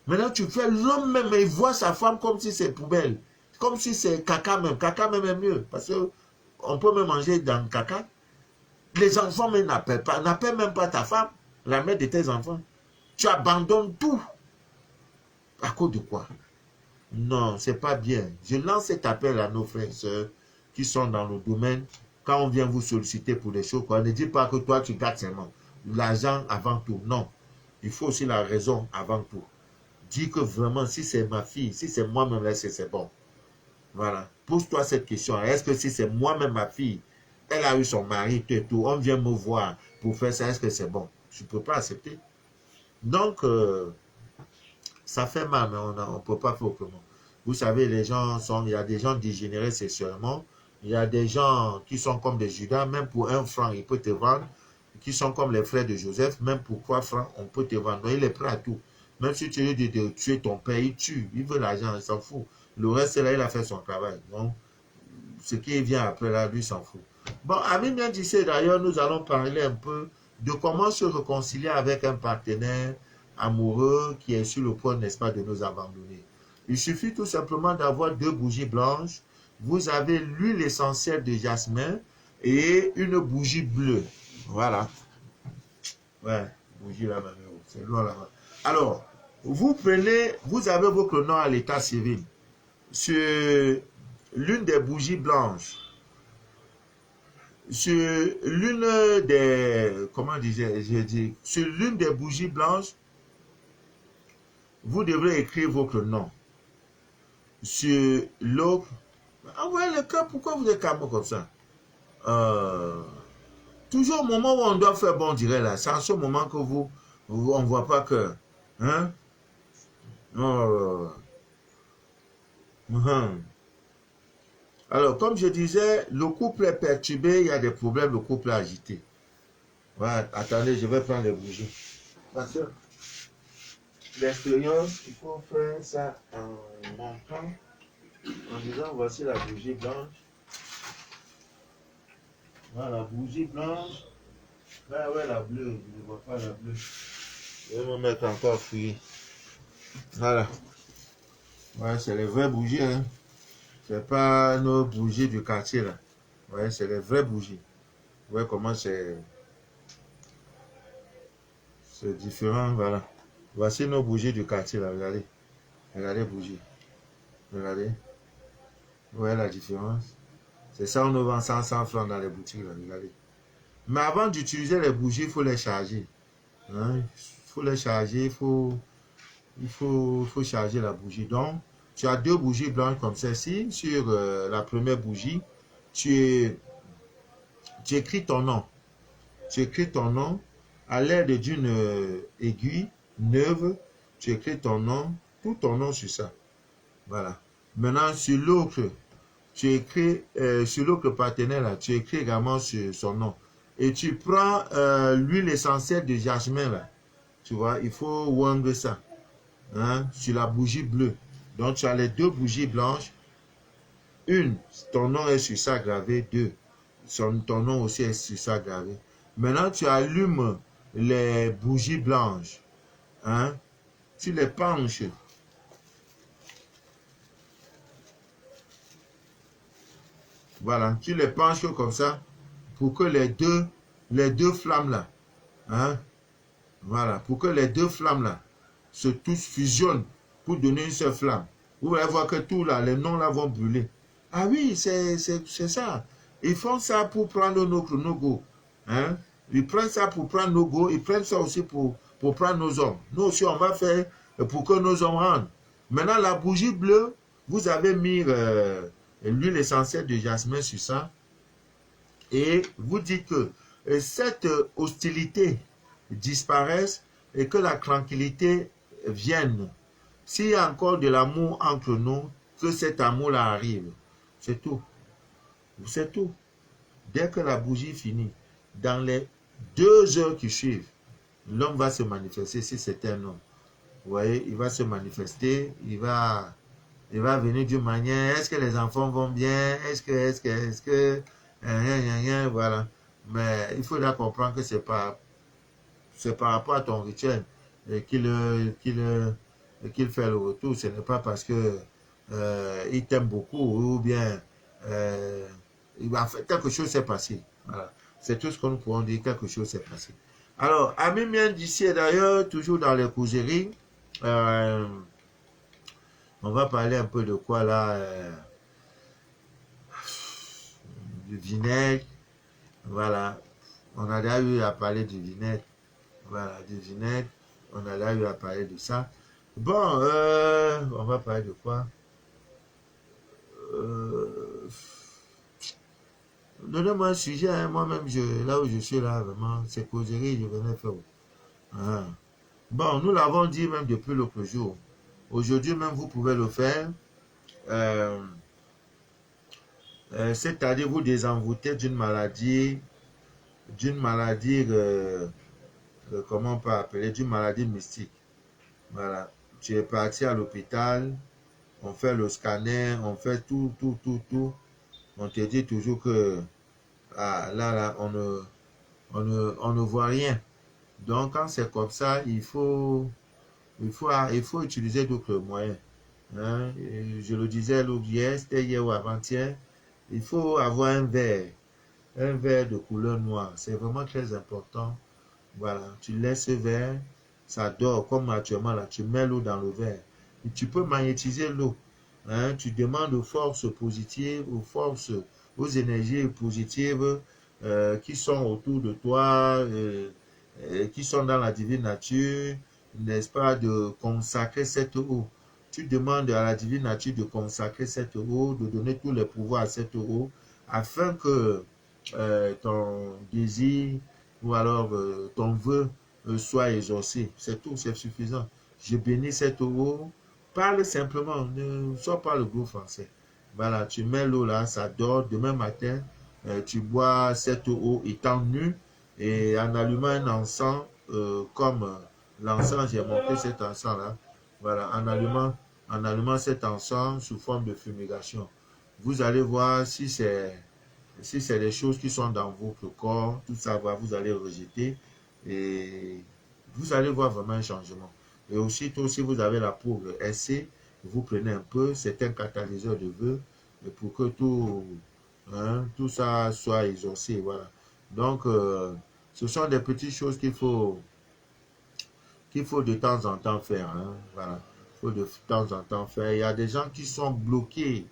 Maintenant, tu fais l'homme même, il voit sa femme comme si c'est poubelle. Comme si c'est caca même. Caca même est mieux. Parce qu'on peut même manger dans le caca. Les enfants même n'appellent même pas ta femme, la mère de tes enfants. Tu abandonnes tout. À cause de quoi? Non, c'est pas bien. Je lance cet appel à nos frères et sœurs qui sont dans le domaine. Quand on vient vous solliciter pour des choses, quoi, ne dis pas que toi tu gardes seulement. L'argent avant tout. Non. Il faut aussi la raison avant tout. Dis que vraiment, si c'est ma fille, si c'est moi-même, est-ce que c'est bon? Voilà. Pose-toi cette question. Est-ce que si c'est moi-même ma fille, elle a eu son mari, tout, on vient me voir pour faire ça, est-ce que c'est bon? Je ne peux pas accepter. Donc, ça fait mal, mais on ne peut pas faire autrement. Vous savez, il y a des gens dégénérés sexuellement, il y a des gens qui sont comme des Judas, même pour 1 franc, il peut te vendre, qui sont comme les frères de Joseph, même pour 3 francs, on peut te vendre. Donc, il est prêt à tout. Même si tu veux de tuer ton père, il tue, il veut l'argent, il s'en fout. Le reste, là, il a fait son travail. Donc, ce qui vient après, là, lui, s'en fout. Bon, Ami bien d'ici, d'ailleurs, nous allons parler un peu de comment se réconcilier avec un partenaire amoureux qui est sur le point, n'est-ce pas, de nous abandonner. Il suffit tout simplement d'avoir 2 bougies blanches. Vous avez l'huile essentielle de jasmin et une bougie bleue. Voilà. Ouais, bougie là-bas. C'est loin là-bas. Alors, vous avez votre nom à l'état civil. Sur l'une des bougies blanches, sur l'une des, comment j'ai dit, sur l'une des bougies blanches, vous devrez écrire votre nom. Sur l'autre, ah ouais, le cas, pourquoi vous êtes calme comme ça? Toujours au moment où on doit faire bon, on dirait là, c'est en ce moment que on ne voit pas que, hein? Alors, comme je disais, le couple est perturbé, il y a des problèmes, le couple est agité. Voilà, attendez, je vais prendre les bougies. Parce que l'expérience, il faut faire ça en montant, en disant, voici la bougie blanche. Voilà, la bougie blanche. Là, ouais, la bleue, je ne vois pas la bleue. Je vais me mettre encore fouillé. Voilà. Ouais, c'est les vraies bougies, hein. C'est pas nos bougies du quartier, là. Ouais, c'est les vraies bougies. Vous voyez comment c'est différent, voilà. Voici nos bougies du quartier, là, regardez. Regardez les bougies. Regardez. Vous voyez la différence? C'est ça, on nous vend 100 francs dans les boutiques, là, regardez. Mais avant d'utiliser les bougies, il faut les charger. Hein? Il faut les charger, il faut charger la bougie. Donc, tu as 2 bougies blanches comme celle-ci. Sur la première bougie, tu écris ton nom. Tu écris ton nom à l'aide d'une aiguille neuve. Tu écris ton nom, tout ton nom sur ça. Voilà. Maintenant, sur l'autre, tu écris, sur l'autre partenaire, là, tu écris également sur son nom. Et tu prends l'huile essentielle de jasmin, là. Tu vois, il faut wang ça. Hein, sur la bougie bleue. Donc, tu as les 2 bougies blanches. Une, ton nom est sur ça gravé. 2, ton nom aussi est sur ça gravé. Maintenant, tu allumes les bougies blanches. Hein, tu les penches. Voilà, tu les penches comme ça pour que les deux flammes là, hein, Voilà, pour que les deux flammes-là se tous fusionnent pour donner une seule flamme. Vous allez voir que tout là, les noms là vont brûler. Ah oui, c'est ça. Ils font ça pour prendre nos go. Hein? Ils prennent ça pour prendre nos go, ils prennent ça aussi pour prendre nos hommes. Nous aussi, on va faire pour que nos hommes rentrent. Maintenant, la bougie bleue, vous avez mis l'huile essentielle de jasmin sur ça. Et vous dites que cette hostilité disparaisse et que la tranquillité vienne. S'il y a encore de l'amour entre nous, que cet amour-là arrive. C'est tout. C'est tout. Dès que la bougie finit, dans les 2 heures qui suivent, l'homme va se manifester si c'est un homme. Vous voyez, il va se manifester, il va venir d'une manière, est-ce que les enfants vont bien, est-ce que, voilà. Mais il faudra comprendre que c'est par rapport à ton rituel qu'il fait le retour. Ce n'est pas parce que il t'aime beaucoup ou bien quelque chose s'est passé. Voilà. C'est tout ce que nous pouvons dire, quelque chose s'est passé. Alors, amis miens d'ici et d'ailleurs, toujours dans les causeries, on va parler un peu de quoi là, du vinaigre. Voilà, on a déjà eu à parler du vinaigre. Voilà, du vinaigre, on a déjà eu à parler de ça. Bon, on va parler de quoi? Donnez-moi un sujet, hein. Moi-même, là où je suis là, vraiment, c'est causerie, je venais faire. Ah. Bon, nous l'avons dit même depuis l'autre jour. Aujourd'hui même, vous pouvez le faire. C'est-à-dire vous désenvoûter d'une maladie, comment on peut appeler, d'une maladie mystique. Voilà. Tu es parti à l'hôpital, on fait le scanner, on fait tout. On te dit toujours que là, on ne voit rien. Donc, quand c'est comme ça, il faut utiliser d'autres moyens. Hein? Je le disais hier, c'était hier ou avant-hier, il faut avoir un verre de couleur noire. C'est vraiment très important. Voilà, tu laisses ce verre, ça dort comme actuellement là, tu mets l'eau dans le verre. Et tu peux magnétiser l'eau. Hein? Tu demandes aux forces positives, aux énergies positives qui sont autour de toi, qui sont dans la divine nature, n'est-ce pas, de consacrer cette eau. Tu demandes à la divine nature de consacrer cette eau, de donner tous les pouvoirs à cette eau, afin que ton désir ou alors ton vœu soit exaucé. C'est tout, c'est suffisant. Je bénis cette eau. Parle simplement, ne sois pas le gros français. Voilà, tu mets l'eau là, ça dort. Demain matin, tu bois cette eau étant nu et en allumant un encens comme l'encens, j'ai monté cet encens là. Voilà, en allumant cet encens sous forme de fumigation. Vous allez voir si c'est des choses qui sont dans votre corps, tout ça, vous allez rejeter et vous allez voir vraiment un changement. Et aussitôt, si vous avez la poudre SC, vous prenez un peu, c'est un catalyseur de vœux pour que tout ça soit exaucé. Voilà. Donc, ce sont des petites choses qu'il faut de temps en temps faire. Hein. Voilà. Il faut de temps en temps faire. Il y a des gens qui sont bloqués.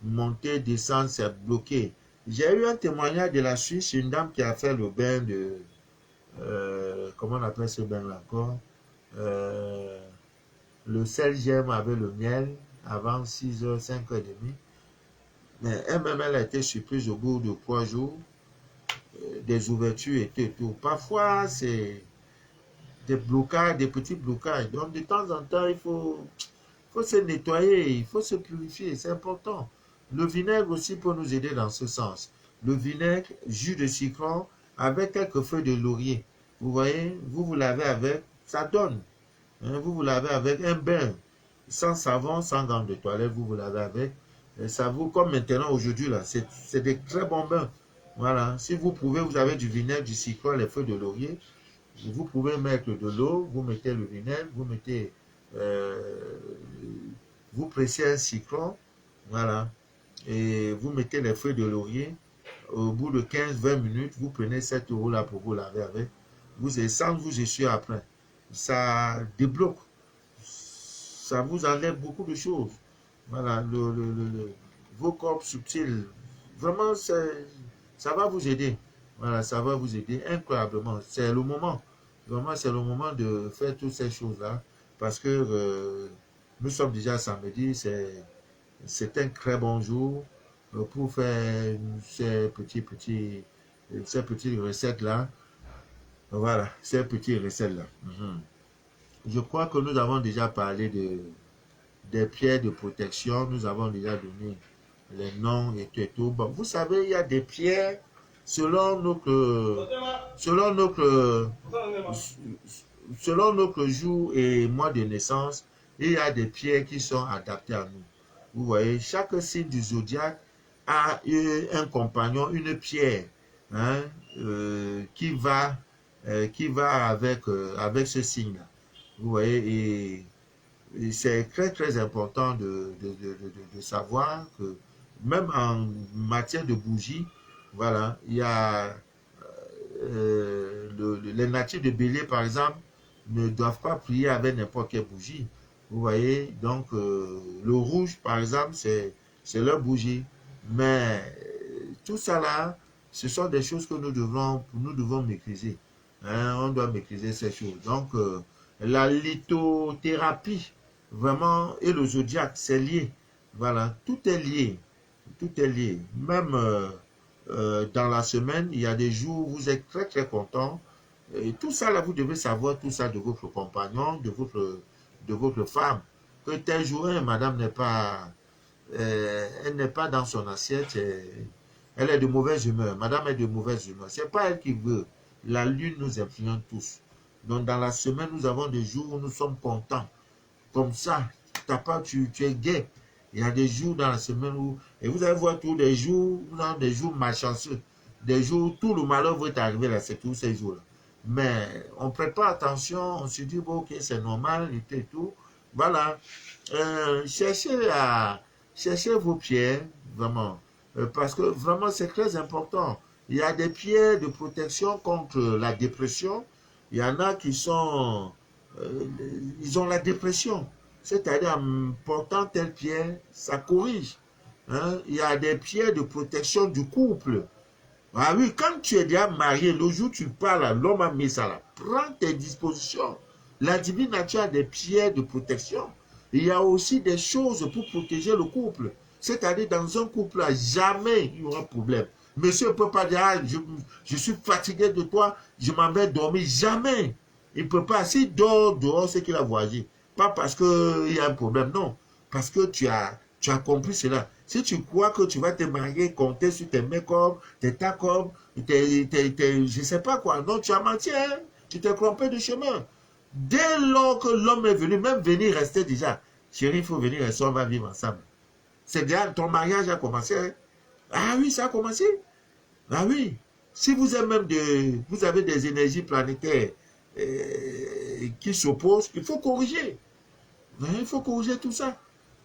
Monter, descendre, c'est bloqué. J'ai eu un témoignage de la Suisse, une dame qui a fait le bain de... comment on appelle ce bain-là encore? Le sel gemme avec le miel avant 6h, 5h30. Mais elle-même, elle a été surprise au bout de 3 jours. Des ouvertures et tout. Parfois, c'est des blocages, des petits blocages. Donc, de temps en temps, il faut se nettoyer, il faut se purifier. C'est important. Le vinaigre aussi peut nous aider dans ce sens. Le vinaigre, jus de citron, avec quelques feuilles de laurier. Vous voyez, vous lavez avec, ça donne. Hein, vous lavez avec un bain, sans savon, sans gants de toilette, vous lavez avec. Et ça vous, comme maintenant, aujourd'hui, là, c'est des très bons bains. Voilà. Si vous pouvez, vous avez du vinaigre, du citron, les feuilles de laurier. Vous pouvez mettre de l'eau, vous mettez le vinaigre, vous mettez, vous pressez un citron, voilà. Et vous mettez les feuilles de laurier. Au bout de 15-20 minutes, vous prenez cette eau-là pour vous laver avec. Vous sans vous essuyer après. ça débloque. Ça vous enlève beaucoup de choses. Voilà, vos corps subtils, vraiment, ça va vous aider. Voilà, ça va vous aider incroyablement. C'est le moment. Vraiment, c'est le moment de faire toutes ces choses-là. Parce que nous sommes déjà samedi, c'est un très bon jour pour faire ces petites recettes-là. Voilà, ces petites recettes-là. Je crois que nous avons déjà parlé des pierres de protection. Nous avons déjà donné les noms et tout. Bon, vous savez, il y a des pierres selon notre jour et mois de naissance. Il y a des pierres qui sont adaptées à nous. Vous voyez, chaque signe du zodiaque a un compagnon, une pierre, hein, qui va avec ce signe-là. Vous voyez, et c'est très très important de savoir que même en matière de bougies, voilà, il y a les natifs de Bélier, par exemple, ne doivent pas prier avec n'importe quelle bougie. Vous voyez, donc le rouge, par exemple, c'est leur bougie. Mais tout ça là, ce sont des choses que nous devons maîtriser. Hein, on doit maîtriser ces choses. Donc, la lithothérapie, vraiment, et le zodiaque, c'est lié. Voilà, tout est lié. Tout est lié. Même dans la semaine, il y a des jours où vous êtes très très content. Et tout ça, là, vous devez savoir tout ça de votre compagnon, de votre femme. Que tel jour, madame n'est pas, elle n'est pas dans son assiette. Elle est de mauvaise humeur. Madame est de mauvaise humeur. C'est pas elle qui veut. La lune nous influence tous. Donc, dans la semaine, nous avons des jours où nous sommes contents. Comme ça, tu es gai. Il y a des jours dans la semaine où... Et vous allez voir tous les jours, des jours malchanceux. Des jours où tout le malheur va t'arriver là, c'est tous ces jours-là. Mais on ne prête pas attention, on se dit, bon, ok, c'est normal, et tout. Voilà. Cherchez vos pierres, vraiment. Parce que vraiment, c'est très important. Il y a des pierres de protection contre la dépression. Il y en a qui sont... ils ont la dépression. C'est-à-dire, en portant telle pierre, ça corrige. Hein? Il y a des pierres de protection du couple. Ah oui, quand tu es déjà marié, le jour où tu parles, l'homme a mis ça là. Prends tes dispositions. La divine nature a des pierres de protection. Il y a aussi des choses pour protéger le couple. C'est-à-dire, dans un couple, jamais il y aura problème. Monsieur ne peut pas dire, ah, je suis fatigué de toi, je m'en vais dormir. Jamais. Il ne peut pas. S'il dort dehors, c'est qu'il a voyagé. Pas parce qu'il y a un problème, non. Parce que tu as compris cela. Si tu crois que tu vas te marier, compter sur tes make-up, tes tac-up, je ne sais pas quoi. Non, tu as menti, hein? Tu t'es trompé de chemin. Dès lors que l'homme est venu, même venir rester déjà, chérie, il faut venir rester, on va vivre ensemble. C'est déjà, ton mariage a commencé. Hein? Ah oui, ça a commencé. Ah oui. Si vous avez même vous avez des énergies planétaires qui s'opposent, il faut corriger. Il faut corriger tout ça.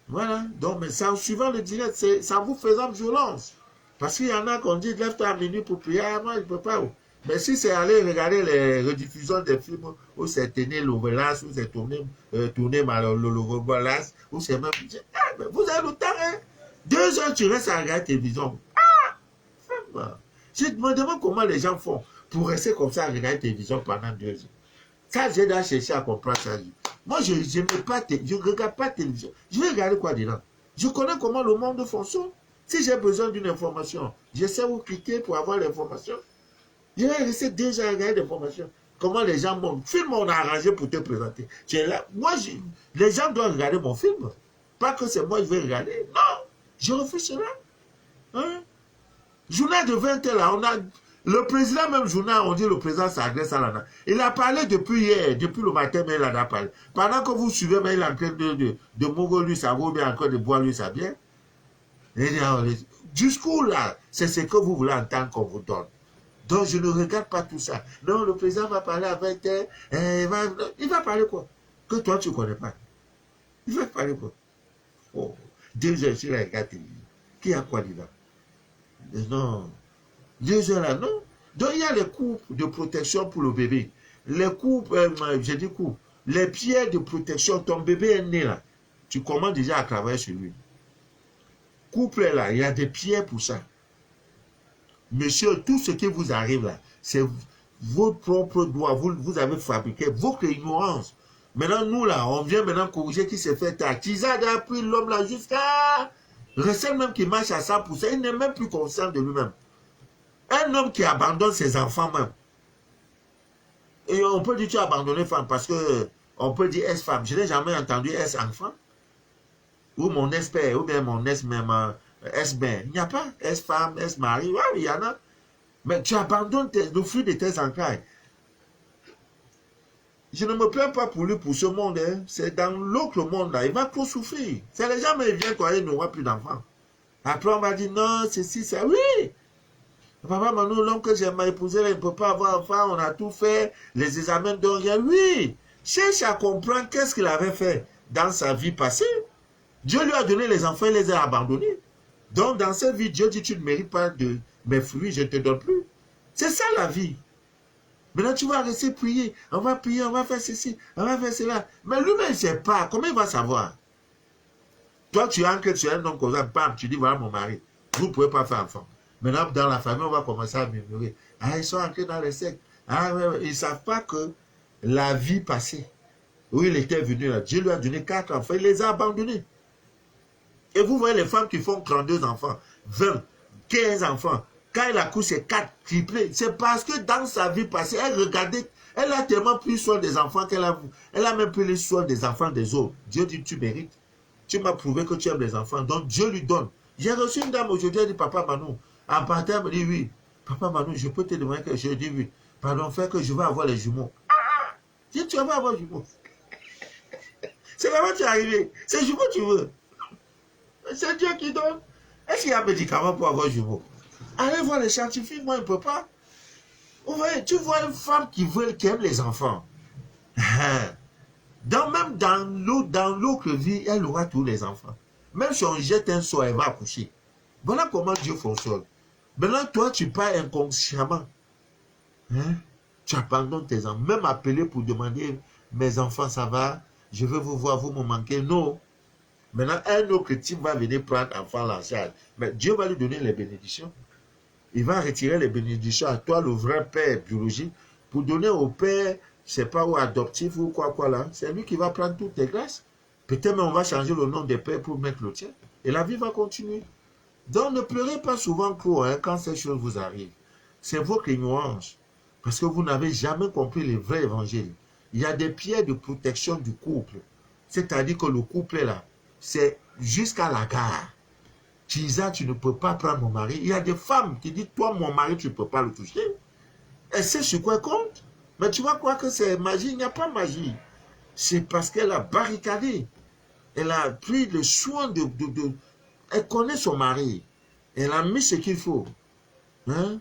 Voilà. Donc, mais ça, en suivant le direct, c'est en vous faisant violence. Parce qu'il y en a qui ont dit, lève-toi à minuit pour prier. Ah, moi, je ne peux pas. Mais si c'est aller regarder les rediffusions des films où c'est tourné l'Ovelas, où c'est tourné l'Ovelas, où c'est même... Ah, mais vous avez le temps, hein? 2 heures, tu restes à regarder la télévision. Ah! Je me demande comment les gens font pour rester comme ça à regarder la télévision pendant 2 heures. Ça, j'ai déjà cherché à comprendre ça. Moi, je ne regarde pas la télévision. Je vais regarder quoi dedans? Je connais comment le monde fonctionne. Si j'ai besoin d'une information, je sais où cliquer pour avoir l'information. Je vais rester déjà à regarder l'information. Comment les gens montent. Film, on a arrangé pour te présenter. Tu es là. Moi, les gens doivent regarder mon film. Pas que c'est moi qui vais regarder. Non, je refuse cela. Hein? Journal de 20 heures, là, on a... Le président, même journal, on dit le président s'agresse à l'ana. Il a parlé depuis hier, depuis le matin, mais il en a parlé. Pendant que vous suivez, mais il est en train de mourir lui, ça vaut bien encore de boire lui, ça bien. Jusqu'où là, c'est ce que vous voulez entendre qu'on vous donne. Donc, je ne regarde pas tout ça. Non, le président va parler avec elle. Il va parler quoi? Que toi, tu ne connais pas. Il va parler quoi? Oh, 2 heures sur la télévision. Qui a quoi dedans? Non. 2 heures là, non. Donc, il y a les coupes de protection pour le bébé. les couples, j'ai dit couples, les pierres de protection, ton bébé est né là, tu commences déjà à travailler sur lui. Couple là, il y a des pierres pour ça. Monsieur, tout ce qui vous arrive là, c'est votre propre doigt, vous avez fabriqué votre ignorance. Maintenant, nous là, on vient maintenant corriger qui s'est fait tard. Tizad a pris l'homme là jusqu'à... Recel même qui marche à 100%, il n'est même plus conscient de lui-même. Un homme qui abandonne ses enfants même. Et on peut dire tu as abandonné femme parce que on peut dire ex-femme. Je n'ai jamais entendu ex-enfant. Ou mon ex-père, ou bien mon ex-même, ex-mère. Il n'y a pas ex-femme, ex-mari. Oui, il y en a. Mais tu abandonnes le fruit de tes entrailles. Je ne me plains pas pour lui, pour ce monde. Hein. C'est dans l'autre monde là. Il va trop souffrir. C'est les gens, mais ils viennent quand il n'aura plus d'enfants. Après, on va dire non, c'est si, c'est oui. Papa Manou, l'homme que j'aime épouser, il ne peut pas avoir enfant, on a tout fait, les examens de rien. Oui, cherche à comprendre qu'est-ce qu'il avait fait dans sa vie passée. Dieu lui a donné les enfants, il les a abandonnés. Donc, dans cette vie, Dieu dit, tu ne mérites pas de mes fruits, je ne te donne plus. C'est ça la vie. Maintenant, tu vas rester prier. On va prier, on va faire ceci, on va faire cela. Mais lui-même, il ne sait pas. Comment il va savoir? Toi, tu as un homme comme ça, bam, tu dis, voilà mon mari. Vous ne pouvez pas faire enfant. Maintenant, dans la famille, on va commencer à murmurer. Ah, ils sont entrés dans les sectes. Ah, ouais, ils ne savent pas que la vie passée, où il était venu, là, Dieu lui a donné 4 enfants, il les a abandonnés. Et vous voyez les femmes qui font 32 enfants, 20, 15 enfants. Quand elle accouche, c'est 4 triplés. C'est parce que dans sa vie passée, elle regardait, elle a tellement pris soin des enfants qu'elle a même pris les soins des enfants des autres. Dieu dit, tu mérites. Tu m'as prouvé que tu aimes les enfants, donc Dieu lui donne. J'ai reçu une dame aujourd'hui, elle dit, Papa Manou, en partant, elle me dit, oui. Papa Manou, je peux te demander que je dis oui. Pardon, frère, que je vais avoir les jumeaux. Je dis, tu vas avoir les jumeaux. C'est vraiment tu es arrivé. C'est jumeaux tu veux. C'est Dieu qui donne. Est-ce qu'il y a un médicament pour avoir jumeaux? Allez voir les scientifiques, moi, il ne peut pas. Vous voyez, tu vois une femme qui aime les enfants. Même dans l'autre vie, elle aura tous les enfants. Même si on jette un sort, elle va accoucher. Voilà comment Dieu fonctionne. Maintenant, toi, tu pars inconsciemment. Hein? Tu abandonnes tes enfants. Même appeler pour demander, mes enfants, ça va? Je veux vous voir, vous me manquez. Non. Maintenant, un autre type va venir prendre l'enfant en charge. Mais Dieu va lui donner les bénédictions. Il va retirer les bénédictions à toi, le vrai père biologique, pour donner au père, je ne sais pas, ou adoptif ou quoi là. C'est lui qui va prendre toutes tes grâces. Peut-être même on va changer le nom des pères pour mettre le tien. Et la vie va continuer. Donc ne pleurez pas souvent trop quand ces choses vous arrivent. C'est votre ignorance. Parce que vous n'avez jamais compris le vrai évangile. Il y a des pierres de protection du couple. C'est-à-dire que le couple est là. C'est jusqu'à la gare. Tisa, tu ne peux pas prendre mon mari. Il y a des femmes qui disent, toi, mon mari, tu ne peux pas le toucher. Elle sait sur quoi elle compte. Mais tu vas croire que c'est magie. Il n'y a pas magie. C'est parce qu'elle a barricadé. Elle a pris le soin de... Elle connaît son mari. Elle a mis ce qu'il faut. Hein?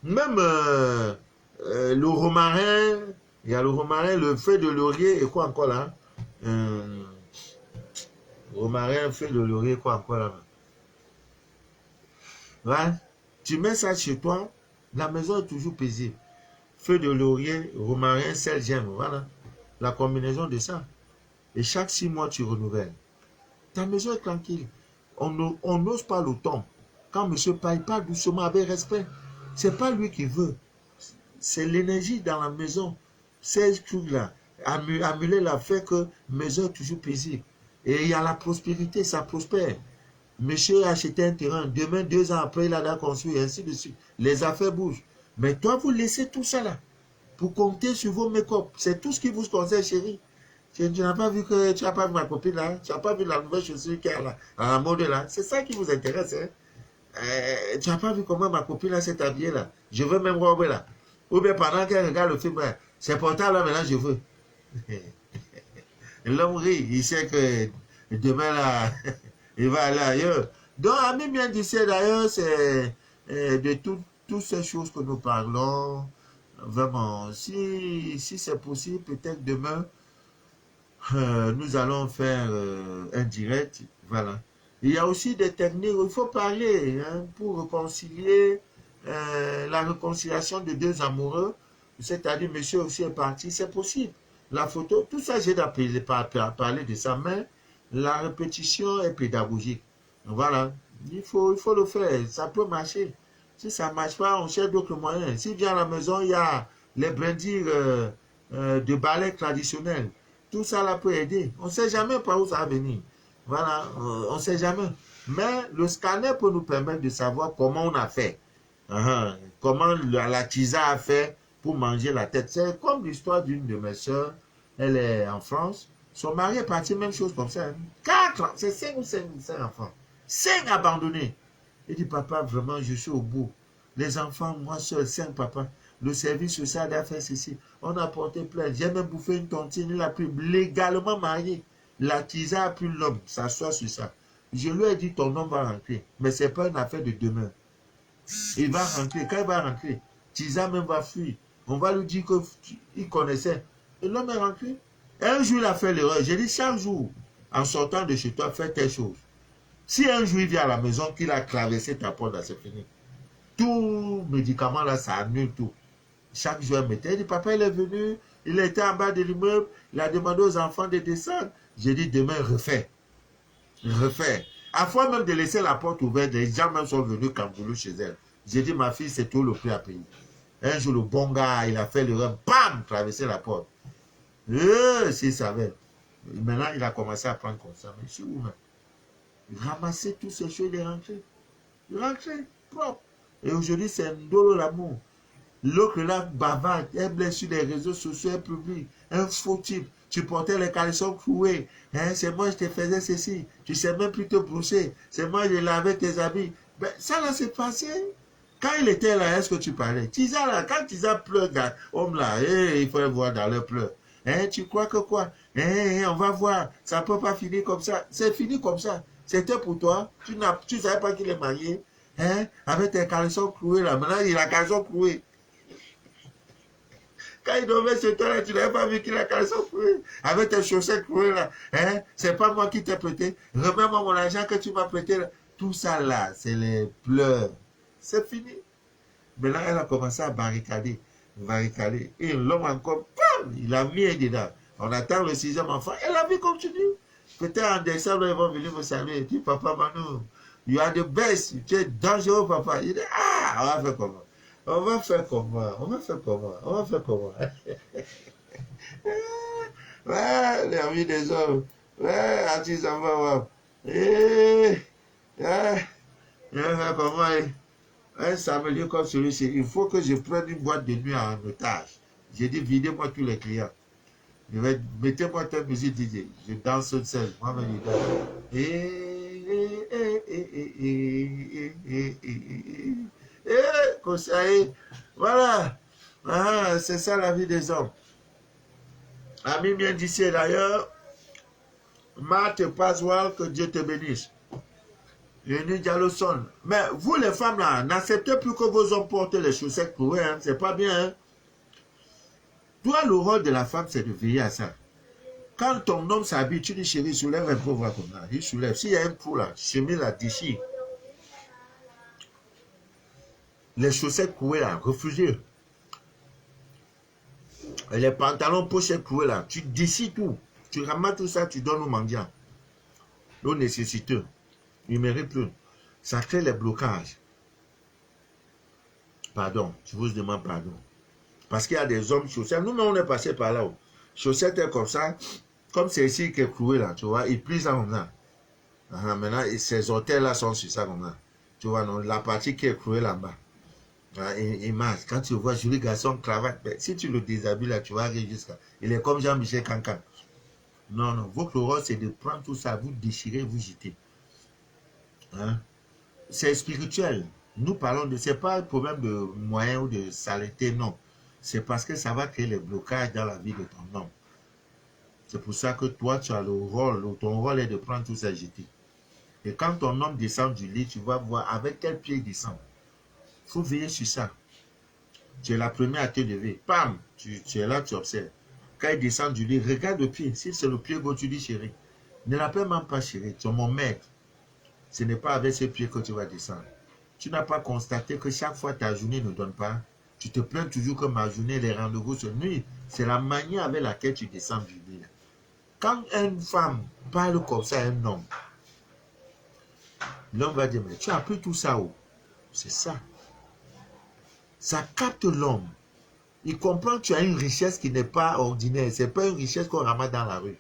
Même le romarin, il y a le romarin, le feu de laurier et quoi encore là? Romarin, feu de laurier, quoi encore là? Ouais. Tu mets ça chez toi, la maison est toujours paisible. Feu de laurier, romarin, sel, gemme, voilà. La combinaison de ça. Et chaque 6 mois, tu renouvelles. Ta maison est tranquille. On n'ose pas le temps. Quand monsieur parle, pas doucement, avec respect. C'est pas lui qui veut. C'est l'énergie dans la maison. Ces trucs-là, amuler la fait que la maison est toujours paisible. Et il y a la prospérité, ça prospère. Monsieur a acheté un terrain, demain, 2 ans après, il a construit, et ainsi de suite. Les affaires bougent. Mais toi, vous laissez tout ça là, pour compter sur vos make-up. C'est tout ce qui vous concerne, chérie. Tu n'as pas vu que tu n'as pas vu ma copine là, tu n'as pas vu la nouvelle chaussure qui est à la mode là. C'est ça qui vous intéresse. Hein? Tu n'as pas vu comment ma copine là s'est habillée là. Je veux même robe là. Ou bien pendant qu'elle regarde le film, c'est portable là, maintenant je veux. L'homme rit, il sait que demain là, il va aller ailleurs. Donc, Ami bien disait d'ailleurs, c'est de toutes ces choses que nous parlons. Vraiment, si c'est possible, peut-être demain, nous allons faire un direct. Voilà. Il y a aussi des techniques où il faut parler hein, pour réconcilier la réconciliation de 2 amoureux. c'est-à-dire monsieur aussi est parti, c'est possible. La photo, tout ça, j'ai parler de ça, mais la répétition est pédagogique. Voilà, il faut le faire, ça peut marcher. Si ça ne marche pas, on cherche d'autres moyens. Si vient à la maison, il y a les brindilles de ballet traditionnels. Tout ça là peut aider. On ne sait jamais par où ça va venir. Voilà, on ne sait jamais. Mais le scanner peut nous permettre de savoir comment on a fait. Comment la tisa a fait pour manger la tête. C'est comme l'histoire d'une de mes soeurs. Elle est en France. Son mari est parti, même chose comme ça. 4, c'est 5 ou 5 enfants. 5 abandonnés. Il dit, papa, vraiment, je suis au bout. Les enfants, moi seul, 5 papa. Le service social a fait ceci. On a porté plainte. J'ai même bouffé une tontine. Il a pu légalement marier. La tisa a pris l'homme. S'assoit sur ça. Je lui ai dit, ton homme va rentrer. Mais ce n'est pas une affaire de demain. Il va rentrer. Quand il va rentrer, Tisa même va fuir. On va lui dire qu'il connaissait. Et l'homme est rentré. Et un jour, il a fait l'erreur. J'ai dit, chaque jour, en sortant de chez toi, fais telle chose. Si un jour, il vient à la maison, qu'il a traversé ta porte, là, c'est fini. Tout médicament, là, ça annule tout. Chaque jour, il mettait. Il dit, papa, il est venu. Il était en bas de l'immeuble. Il a demandé aux enfants de descendre. J'ai dit, demain, refais. Refais. À fois même de laisser la porte ouverte, les gens même sont venus cambrioler chez elle. J'ai dit, ma fille, c'est tout le prix à payer. Un jour, le bon gars, il a fait l'erreur, bam, traverser la porte. S'il savait. Maintenant, il a commencé à prendre conscience. Mais je suis où, même? Ramasser toutes ces choses, il est rentré. Il est rentré, propre. Et aujourd'hui, c'est un dolo l'amour. L'autre là, bavarde, elle blesse sur les réseaux sociaux, elle publie. Un faux type. Tu portais les caleçons cloués. Hein, c'est moi, je te faisais ceci. Tu sais même plus te brosser. C'est moi, je lavais tes habits. Ben, ça là, c'est passé. Quand il était là, est-ce que tu parlais? Tisa là, quand Tisa pleure, homme là, il faut le voir dans leur pleurs. Hein, tu crois que quoi? On va voir. Ça ne peut pas finir comme ça. C'est fini comme ça. C'était pour toi. Tu ne savais pas qu'il est marié. Hein, avec tes caleçons cloués là. Maintenant, il a caleçons cloués. Quand il dormait chez toi, là, tu n'avais pas vu qu'il a caleçon cloué. Avec tes chaussettes clouées là. Hein? C'est pas moi qui t'ai prêté. Remets-moi mon argent que tu m'as prêté là. Tout ça là, c'est les pleurs. C'est fini. Maintenant, elle a commencé à barricader. Et l'homme encore, bam, il a mis un dedans. On attend le 6e enfant. Et la vie continue. Peut-être en décembre, ils vont venir me saluer. Il dit, papa Manu, you are the best. Tu es dangereux, papa. Il dit, on va faire comment? On va faire comment? Ouais, les amis des hommes. Ouais, Atis, on va voir. On va faire comment? Un samedi comme celui-ci, il faut que je prenne une boîte de nuit en otage. J'ai dit, videz-moi tous les clients. Mettez-moi ta musique DJ. Je danse seul. Moi-même, je danse. Conseiller. Voilà. C'est ça la vie des hommes. Ami bien d'ici d'ailleurs. Marthe Paswal, que Dieu te bénisse. Mais vous les femmes là, n'acceptez plus que vos hommes portent les chaussettes clouées, hein. C'est pas bien. Hein? Toi, le rôle de la femme, c'est de veiller à ça. Quand ton homme s'habille, tu dis chérie, soulève un peu, voir comme ça. Il soulève. S'il y a un trou là, chemise la déchire. Les chaussettes clouées là, refusez. Et les pantalons pochettes clouées là, tu décides tout. Tu ramasses tout ça, tu donnes aux mendiants. Aux nécessiteux. Il ne mérite plus. Ça crée les blocages. Pardon, je vous demande pardon. Parce qu'il y a des hommes chaussettes. Nous, on est passé par là. Chaussettes est comme ça. Comme c'est ici qui est cloué là, tu vois. Il plie ça comme ça. Maintenant, ces orteils là sont sur ça comme ça. Tu vois, non, la partie qui est clouée là-bas. Il marche. Quand tu vois joli garçon cravate, ben, si tu le déshabilles là, tu vas arriver jusqu'à. Il est comme Jean-Michel Cancan. Non, non. Votre rôle, c'est de prendre tout ça, vous déchirer, vous jeter. Hein? C'est spirituel. Nous parlons de... Ce n'est pas un problème de moyens ou de saleté, non. C'est parce que ça va créer les blocages dans la vie de ton homme. C'est pour ça que toi, tu as le rôle, ton rôle est de prendre tout ça et jeter. Et quand ton homme descend du lit, tu vas voir avec quel pied il descend. Il faut veiller sur ça. Tu es la première à te lever. Pam! Tu es là, tu observes. Quand il descend du lit, regarde le pied. Si c'est le pied gauche, tu dis chérie. Ne l'appelle même pas chérie, tu es mon maître. Ce n'est pas avec ce pied que tu vas descendre. Tu n'as pas constaté que chaque fois ta journée ne donne pas, Tu te plains toujours que ma journée, les rendez-vous se nuit. C'est la manière avec laquelle tu descends du lit. Quand une femme parle comme ça à un homme, l'homme va dire, mais tu as appris tout ça où? C'est ça. Ça capte l'homme. Il comprend que tu as une richesse qui n'est pas ordinaire. Ce n'est pas une richesse qu'on ramasse dans la rue.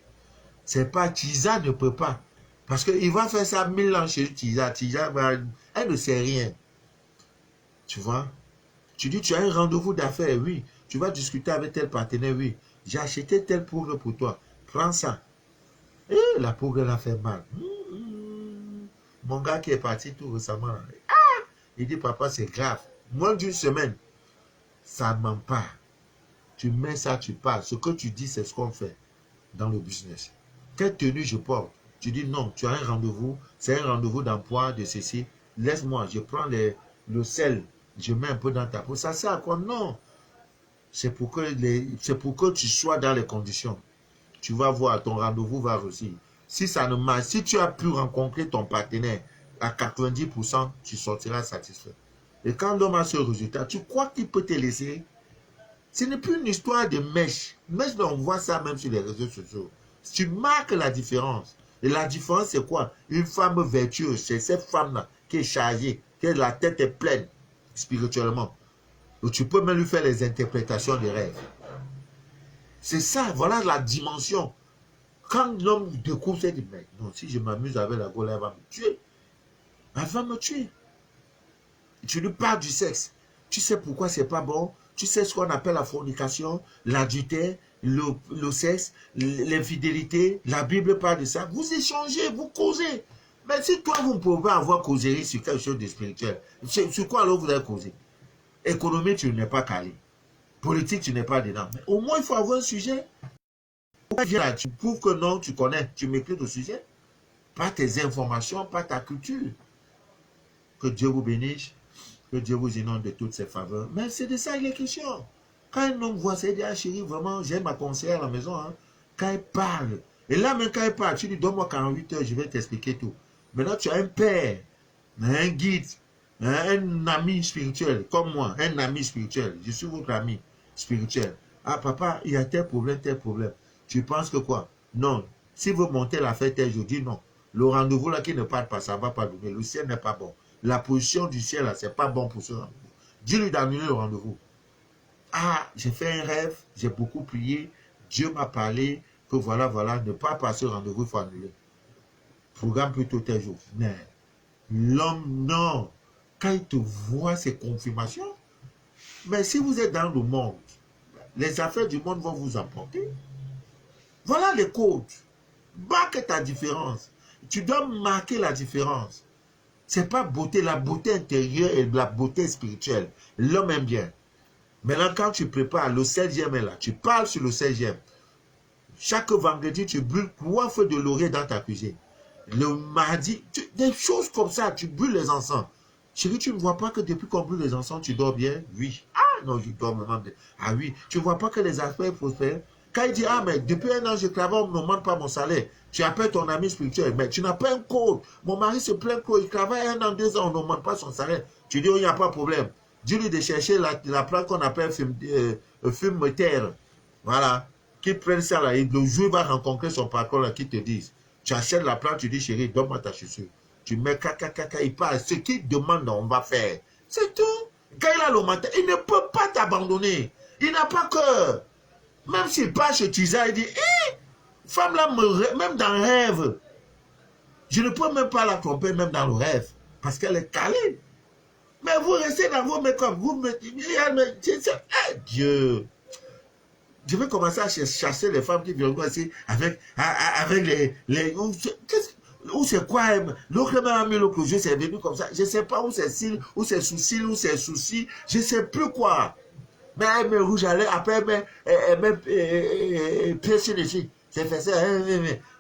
C'est pas, Tisa ne peut pas. Parce qu'il va faire ça 1000 ans chez Tisa. Tisa, elle ne sait rien. Tu vois? Tu dis, tu as un rendez-vous d'affaires, oui. Tu vas discuter avec tel partenaire, oui. J'ai acheté tel poudre pour toi. Prends ça. Et la poudre, elle a fait mal. Mon gars qui est parti tout récemment, il dit, papa, c'est grave. Moins d'une semaine, ça ne ment pas. Tu mets ça, tu parles. Ce que tu dis, c'est ce qu'on fait dans le business. Quelle tenue je porte? Tu dis, non, tu as un rendez-vous. C'est un rendez-vous d'emploi de ceci. Laisse-moi, je prends le sel. Je mets un peu dans ta peau. Ça sert à quoi? Non. C'est pour que tu sois dans les conditions. Tu vas voir, ton rendez-vous va réussir. Si ça ne marche, si tu as pu rencontrer ton partenaire à 90%, tu sortiras satisfait. Et quand l'homme a ce résultat, tu crois qu'il peut te laisser? Ce n'est plus une histoire de mèche. Mèche, on voit ça même sur les réseaux sociaux. Tu marques la différence. Et la différence, c'est quoi? Une femme vertueuse, c'est cette femme-là qui est chargée, qui la tête est pleine spirituellement. Donc tu peux même lui faire les interprétations des rêves. C'est ça, voilà la dimension. Quand l'homme découvre, il dit, mais non, si je m'amuse avec la Gola, elle va me tuer. Elle va me tuer. Tu lui parles du sexe. Tu sais pourquoi c'est pas bon? Tu sais ce qu'on appelle la fornication, l'adultère, le sexe, l'infidélité. La Bible parle de ça. Vous échangez, vous causez. Mais si toi, vous ne pouvez pas avoir causerie sur quelque chose de spirituel, sur quoi alors vous allez causer? Économie, tu n'es pas calé. Politique, tu n'es pas dedans. Mais au moins, il faut avoir un sujet. Là, tu prouves que non, tu connais, tu maîtrises le sujet. Pas tes informations, pas ta culture. Que Dieu vous bénisse, que Dieu vous inonde de toutes ses faveurs. Mais c'est de ça qu'il est question. Quand un homme voit ça, il dit, ah chérie, vraiment, j'aime ma conseillère à la maison. Hein. Quand elle parle, et là même quand elle parle, tu dis, donne-moi 48 heures, je vais t'expliquer tout. Maintenant, tu as un père, un guide, un ami spirituel, comme moi, un ami spirituel. Je suis votre ami spirituel. Ah papa, il y a tel problème, tel problème. Tu penses que quoi? Non. Si vous montez la fête, je dis non. Le rendez-vous là qui ne parle pas, ça ne va pas donner. Le ciel n'est pas bon. La position du ciel là, ce n'est pas bon pour ce rendez-vous. Dis-lui d'annuler le rendez-vous. Ah, j'ai fait un rêve, j'ai beaucoup prié. Dieu m'a parlé que voilà, ne pas passer au rendez-vous, il faut annuler. Programme plutôt tel jour. Mais l'homme, non. Quand il te voit, c'est confirmation. Mais si vous êtes dans le monde, les affaires du monde vont vous emporter. Voilà les codes. Marque ta différence. Tu dois marquer la différence. Ce n'est pas beauté, la beauté intérieure et la beauté spirituelle. L'homme aime bien. Maintenant, quand tu prépares le 16e est là, tu parles sur le 16e. Chaque vendredi, tu brûles 3 feux de laurier dans ta cuisine. Le mardi, des choses comme ça, tu brûles les encens. Chérie, tu ne vois pas que depuis qu'on brûle les encens, tu dors bien? Oui. Ah non, je dors vraiment bien. Ah oui. Tu ne vois pas que les affaires prospèrent? Quand il dit, ah mais depuis un an, je travaille, on ne me demande pas mon salaire. Tu appelles ton ami spirituel, mais tu n'as pas un code. Mon mari se plaint qu'il travaille 1 an, 2 ans, on ne demande pas son salaire. Tu dis, oh, il n'y a pas de problème. Dis-lui de chercher la plante qu'on appelle fume terre. Voilà. Qu'il prenne ça là, et le jour il va rencontrer son patron là, qui te dise, tu achètes la plante, tu dis, chérie, donne-moi ta chaussure. Tu mets caca, il parle. Ce qu'il demande, on va faire. C'est tout. Quand il a le matin, il ne peut pas t'abandonner. Il n'a pas peur. Même s'il passe chez Tisa, il dit, femme là, même dans le rêve, je ne peux même pas la tromper, même dans le rêve, parce qu'elle est calée. Mais vous restez dans vos make-up, vous me dites, Dieu. Je vais commencer à chasser les femmes qui viennent ici avec les où c'est quoi, l'autre m'a mis le projet, c'est venu comme ça. Je ne sais pas où c'est cils, où c'est sous-cils, où c'est soucis, je ne sais plus quoi. Mais elle me rouge à l'air, après elle me pièce dessus. C'est fait ça.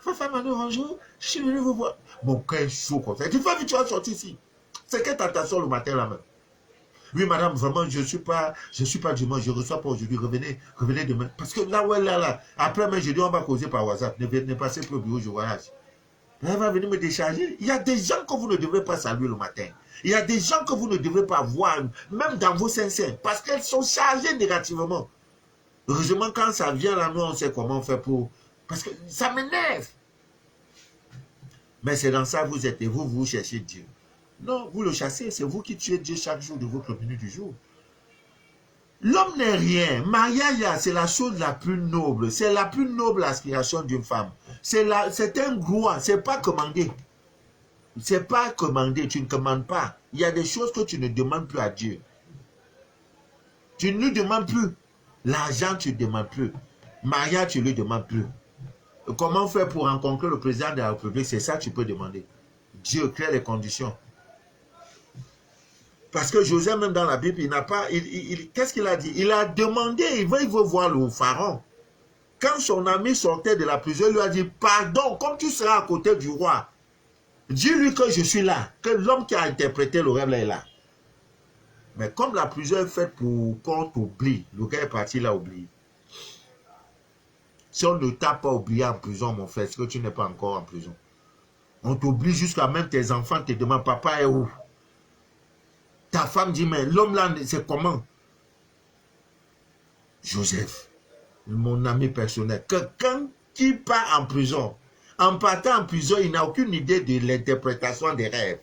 Femme, bonjour, je suis venu vous voir. Mon cœur est chaud comme ça. Tu vas vite, tu vas sortir ici. C'est quelle tentation le matin là même? Oui, madame, vraiment, je suis pas dimanche, je ne reçois pas aujourd'hui, revenez demain. Parce que là où elle est là, après, mais je dis, on va causer par WhatsApp. Ne passez plus au bureau, je voyage. Elle va venir me décharger. Il y a des gens que vous ne devrez pas saluer le matin. Il y a des gens que vous ne devrez pas voir, même dans vos sincères, parce qu'elles sont chargées négativement. Heureusement, quand ça vient là, nous, on sait comment faire pour... Parce que ça m'énerve. Mais c'est dans ça que vous êtes et vous cherchez Dieu. Non, vous le chassez, c'est vous qui tuez Dieu chaque jour de votre minute du jour. L'homme n'est rien. Mariage, c'est la chose la plus noble. C'est la plus noble aspiration d'une femme. C'est un droit, c'est pas commandé. C'est pas commandé, tu ne commandes pas. Il y a des choses que tu ne demandes plus à Dieu. Tu ne lui demandes plus. L'argent, tu ne demandes plus. Mariage, tu ne lui demandes plus. Comment faire pour rencontrer le président de la République? C'est ça que tu peux demander. Dieu crée les conditions. Parce que Joseph, même dans la Bible, il n'a pas... Qu'est-ce qu'il a dit? Il a demandé, il veut voir le pharaon. Quand son ami sortait de la prison, il lui a dit, pardon, comme tu seras à côté du roi, dis-lui que je suis là, que l'homme qui a interprété le rêve là est là. Mais comme la prison est faite pour qu'on t'oublie, le gars est parti là oublié. Si on ne t'a pas oublié en prison, mon frère, est-ce que tu n'es pas encore en prison? On t'oublie jusqu'à même tes enfants te demandent, papa est où? Ta femme dit, mais l'homme là, c'est comment? Joseph, mon ami personnel, quelqu'un qui part en prison, en partant en prison, il n'a aucune idée de l'interprétation des rêves.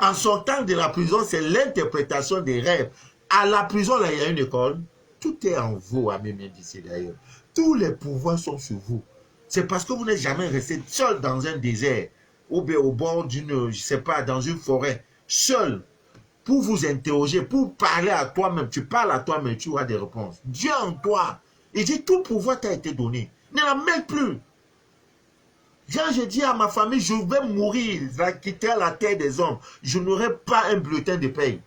En sortant de la prison, c'est l'interprétation des rêves. À la prison, là, il y a une école. Tout est en vous, ami bien d'ici d'ailleurs. Tous les pouvoirs sont sur vous. C'est parce que vous n'êtes jamais resté seul dans un désert, ou bien au bord d'une, je sais pas, dans une forêt, seul, pour vous interroger, pour parler à toi-même. Tu parles à toi-même, tu auras des réponses. Dieu en toi, il dit, tout pouvoir t'a été donné. Ne la mêle plus. Quand je dis à ma famille, je vais mourir, je vais quitter la terre des hommes, je n'aurai pas un bulletin de paye.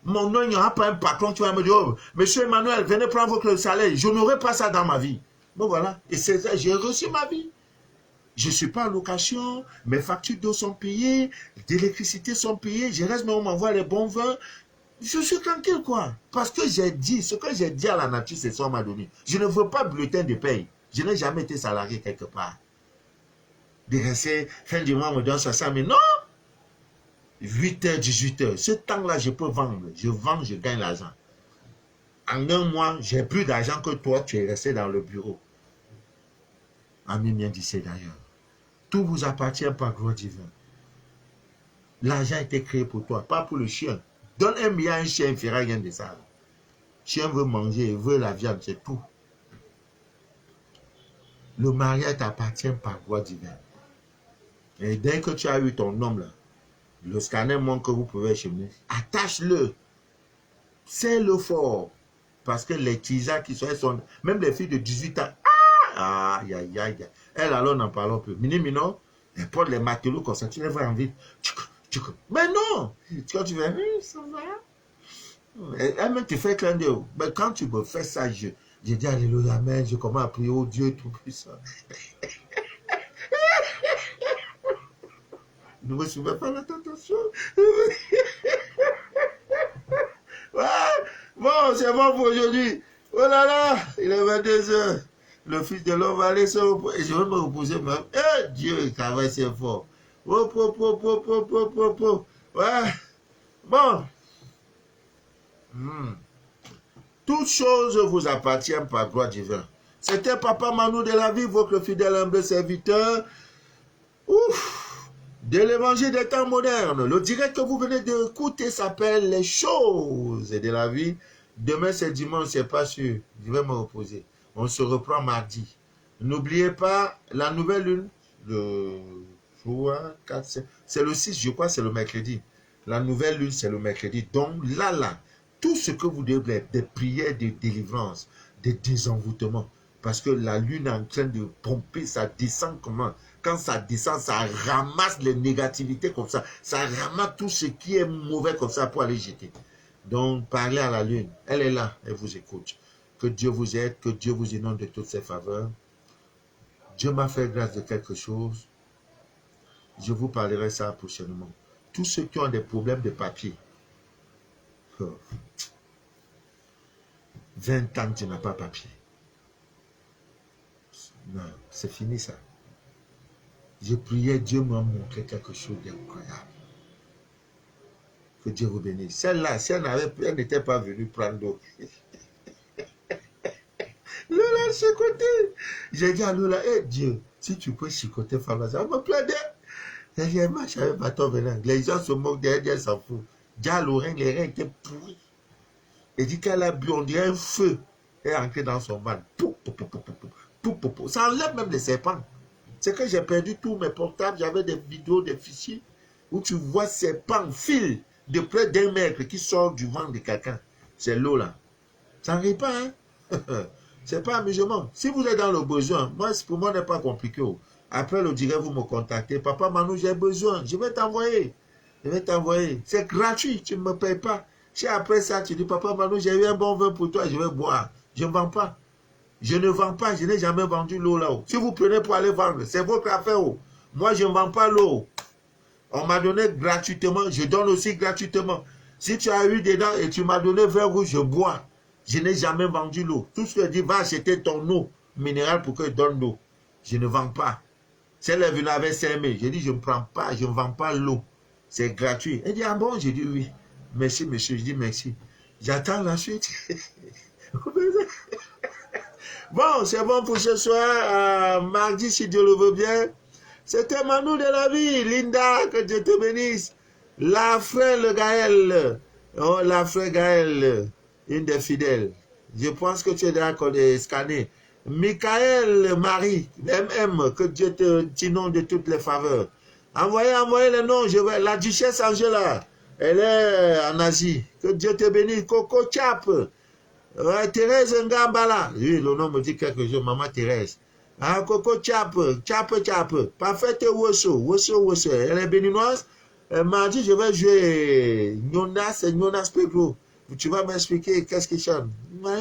Mon nom, il n'y aura pas un patron qui va me dire, oh, monsieur Emmanuel, venez prendre votre salaire. Je n'aurai pas ça dans ma vie. Bon, voilà. Et c'est ça, j'ai reçu ma vie. Je ne suis pas en location, mes factures d'eau sont payées, d'électricité sont payées, je reste, mais on m'envoie les bons vins. Je suis tranquille, quoi. Parce que j'ai dit, ce que j'ai dit à la nature, c'est ça qu'on m'a donné. Je ne veux pas bulletin de paye. Je n'ai jamais été salarié quelque part. De rester, fin du mois, on me donne 60 000. Non! 8h, 18h. Ce temps-là, je peux vendre. Je vends, je gagne l'argent. En un mois, j'ai plus d'argent que toi, tu es resté dans le bureau. Ami bien d'ici d'ailleurs. Tout vous appartient par gloire divine. L'argent a été créé pour toi, pas pour le chien. Donne 1 milliard à un chien, il ne fera rien de ça. Le chien veut manger, il veut la viande, c'est tout. Le mariage t'appartient par gloire divine. Et dès que tu as eu ton homme là, le scanner montre que vous pouvez cheminer, attache-le. C'est-le fort. Parce que les tisas qui sont, même les filles de 18 ans, aïe, aïe, aïe. Elle alors n'en parlons plus. Mini-minon, elle porte les matelots comme ça, tu les vois en vie. Mais non! Quand tu veux, ça va. Elle-même te fait clin d'œil. Mais quand tu me fais ça, je dis alléluia, amen, je commence à prier au Dieu tout-puissant. Ne me soumets pas la tentation. Ouais. Bon, c'est bon pour aujourd'hui. Oh là là, il est 22h. Le fils de l'homme va aller se reposer. Et je vais me reposer même. Eh, Dieu, il travaille c'est fort. Ouais. Bon. Toutes choses vous appartiennent par gloire divine. C'était Papa Manu de la vie, votre fidèle humble serviteur. Ouf. De l'évangile des temps modernes. Le direct que vous venez d'écouter s'appelle Les choses de la vie. Demain c'est dimanche, c'est pas sûr. Je vais me reposer. On se reprend mardi. N'oubliez pas la nouvelle lune. Le 3, 4, c'est le 6, je crois, c'est le mercredi. La nouvelle lune, c'est le mercredi. Donc là, tout ce que vous devez, des prières de délivrance, des désenvoûtements. Parce que la lune est en train de pomper, ça descend comment? Quand ça descend, ça ramasse les négativités comme ça. Ça ramasse tout ce qui est mauvais comme ça pour aller jeter. Donc, parlez à la lune. Elle est là, elle vous écoute. Que Dieu vous aide, que Dieu vous inonde de toutes ses faveurs. Dieu m'a fait grâce de quelque chose. Je vous parlerai ça prochainement. Tous ceux qui ont des problèmes de papier. 20 ans, tu n'as pas papier. Non, c'est fini ça. Je priais, Dieu m'a montré quelque chose d'incroyable. Que Dieu vous bénisse. Celle-là, si elle n'était pas venue prendre l'eau. Lola chicoté. J'ai dit à Lola, hey, Dieu, si tu peux chicoter Fama, ça me plaît. Elle dit, moi, je savais pas ton venin. Les gens se moquent d'elle, elle s'en fout. Déjà, les reins étaient pourris. Elle dit qu'elle a bu, on dirait un feu. Elle est entrée dans son ventre. Ça enlève même les serpents. C'est que j'ai perdu tous mes portables. J'avais des vidéos, des fichiers où tu vois serpents fil de près d'1 mètre qui sort du ventre de quelqu'un. C'est l'eau là. Ça n'arrive pas, hein? C'est pas amusement. Si vous êtes dans le besoin, moi, pour moi, ce n'est pas compliqué. Après, le direct, vous me contactez. Papa Manu, j'ai besoin. Je vais t'envoyer. Je vais t'envoyer. C'est gratuit. Tu ne me payes pas. Si après ça, tu dis, Papa Manu, j'ai eu un bon vin pour toi, je vais boire. Je ne vends pas. Je ne vends pas. Je n'ai jamais vendu l'eau là-haut. Si vous prenez pour aller vendre, c'est votre affaire. Moi, je ne vends pas l'eau. On m'a donné gratuitement. Je donne aussi gratuitement. Si tu as eu dedans et tu m'as donné vin rouge, je bois. Je n'ai jamais vendu l'eau. Tout ce que je dis, va acheter ton eau minérale pour que je donne l'eau. Je ne vends pas. Celle est venue avec 5 000. J'ai dit, je ne prends pas, je ne vends pas l'eau. C'est gratuit. Elle dit, ah bon? J'ai dit, oui. Merci, monsieur. Je dis, merci. J'attends la suite. Bon, c'est bon pour ce soir. Mardi, si Dieu le veut bien. C'était Manu de la vie. Linda, que Dieu te bénisse. La frère Gaël. Oh, la frère Gaël. Une des fidèles. Je pense que tu es d'accord de scanner. Michael Marie, MM, que Dieu t'inonde de toutes les faveurs. Envoyez les noms. La duchesse Angela, elle est en Asie. Que Dieu te bénisse. Coco Chap. Thérèse Ngambala. Oui, le nom me dit quelque chose. Maman Thérèse. Ah, Coco Chap. Parfaite Wosso. Elle est béninoise. Elle m'a dit, je vais jouer Jonas Pedro. Tu vas m'expliquer qu'est-ce qu'il chante. Ah,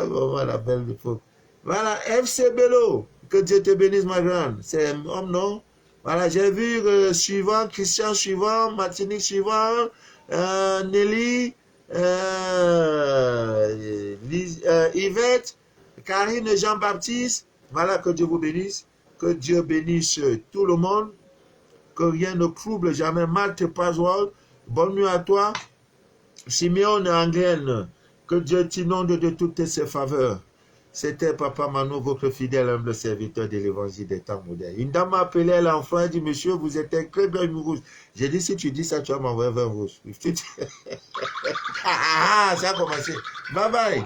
bon, voilà, belle époque. Voilà, FC Bello. Que Dieu te bénisse, ma grande. C'est un homme, non? Voilà, j'ai vu suivant, Christian suivant, Martinique suivant, Nelly, Yvette, Karine Jean-Baptiste. Voilà, que Dieu vous bénisse. Que Dieu bénisse tout le monde. Que rien ne trouble jamais. Malte Paswell, bonne nuit à toi. Simeon Anglaine, que Dieu t'inonde de toutes ses faveurs. C'était Papa Manu, votre fidèle humble serviteur de l'évangile des temps modernes. Une dame m'a appelé l'enfant et dit, monsieur, vous êtes un très bien rouge. J'ai dit, si tu dis ça, tu vas m'envoyer un vin rouge. Ça a commencé. Bye bye.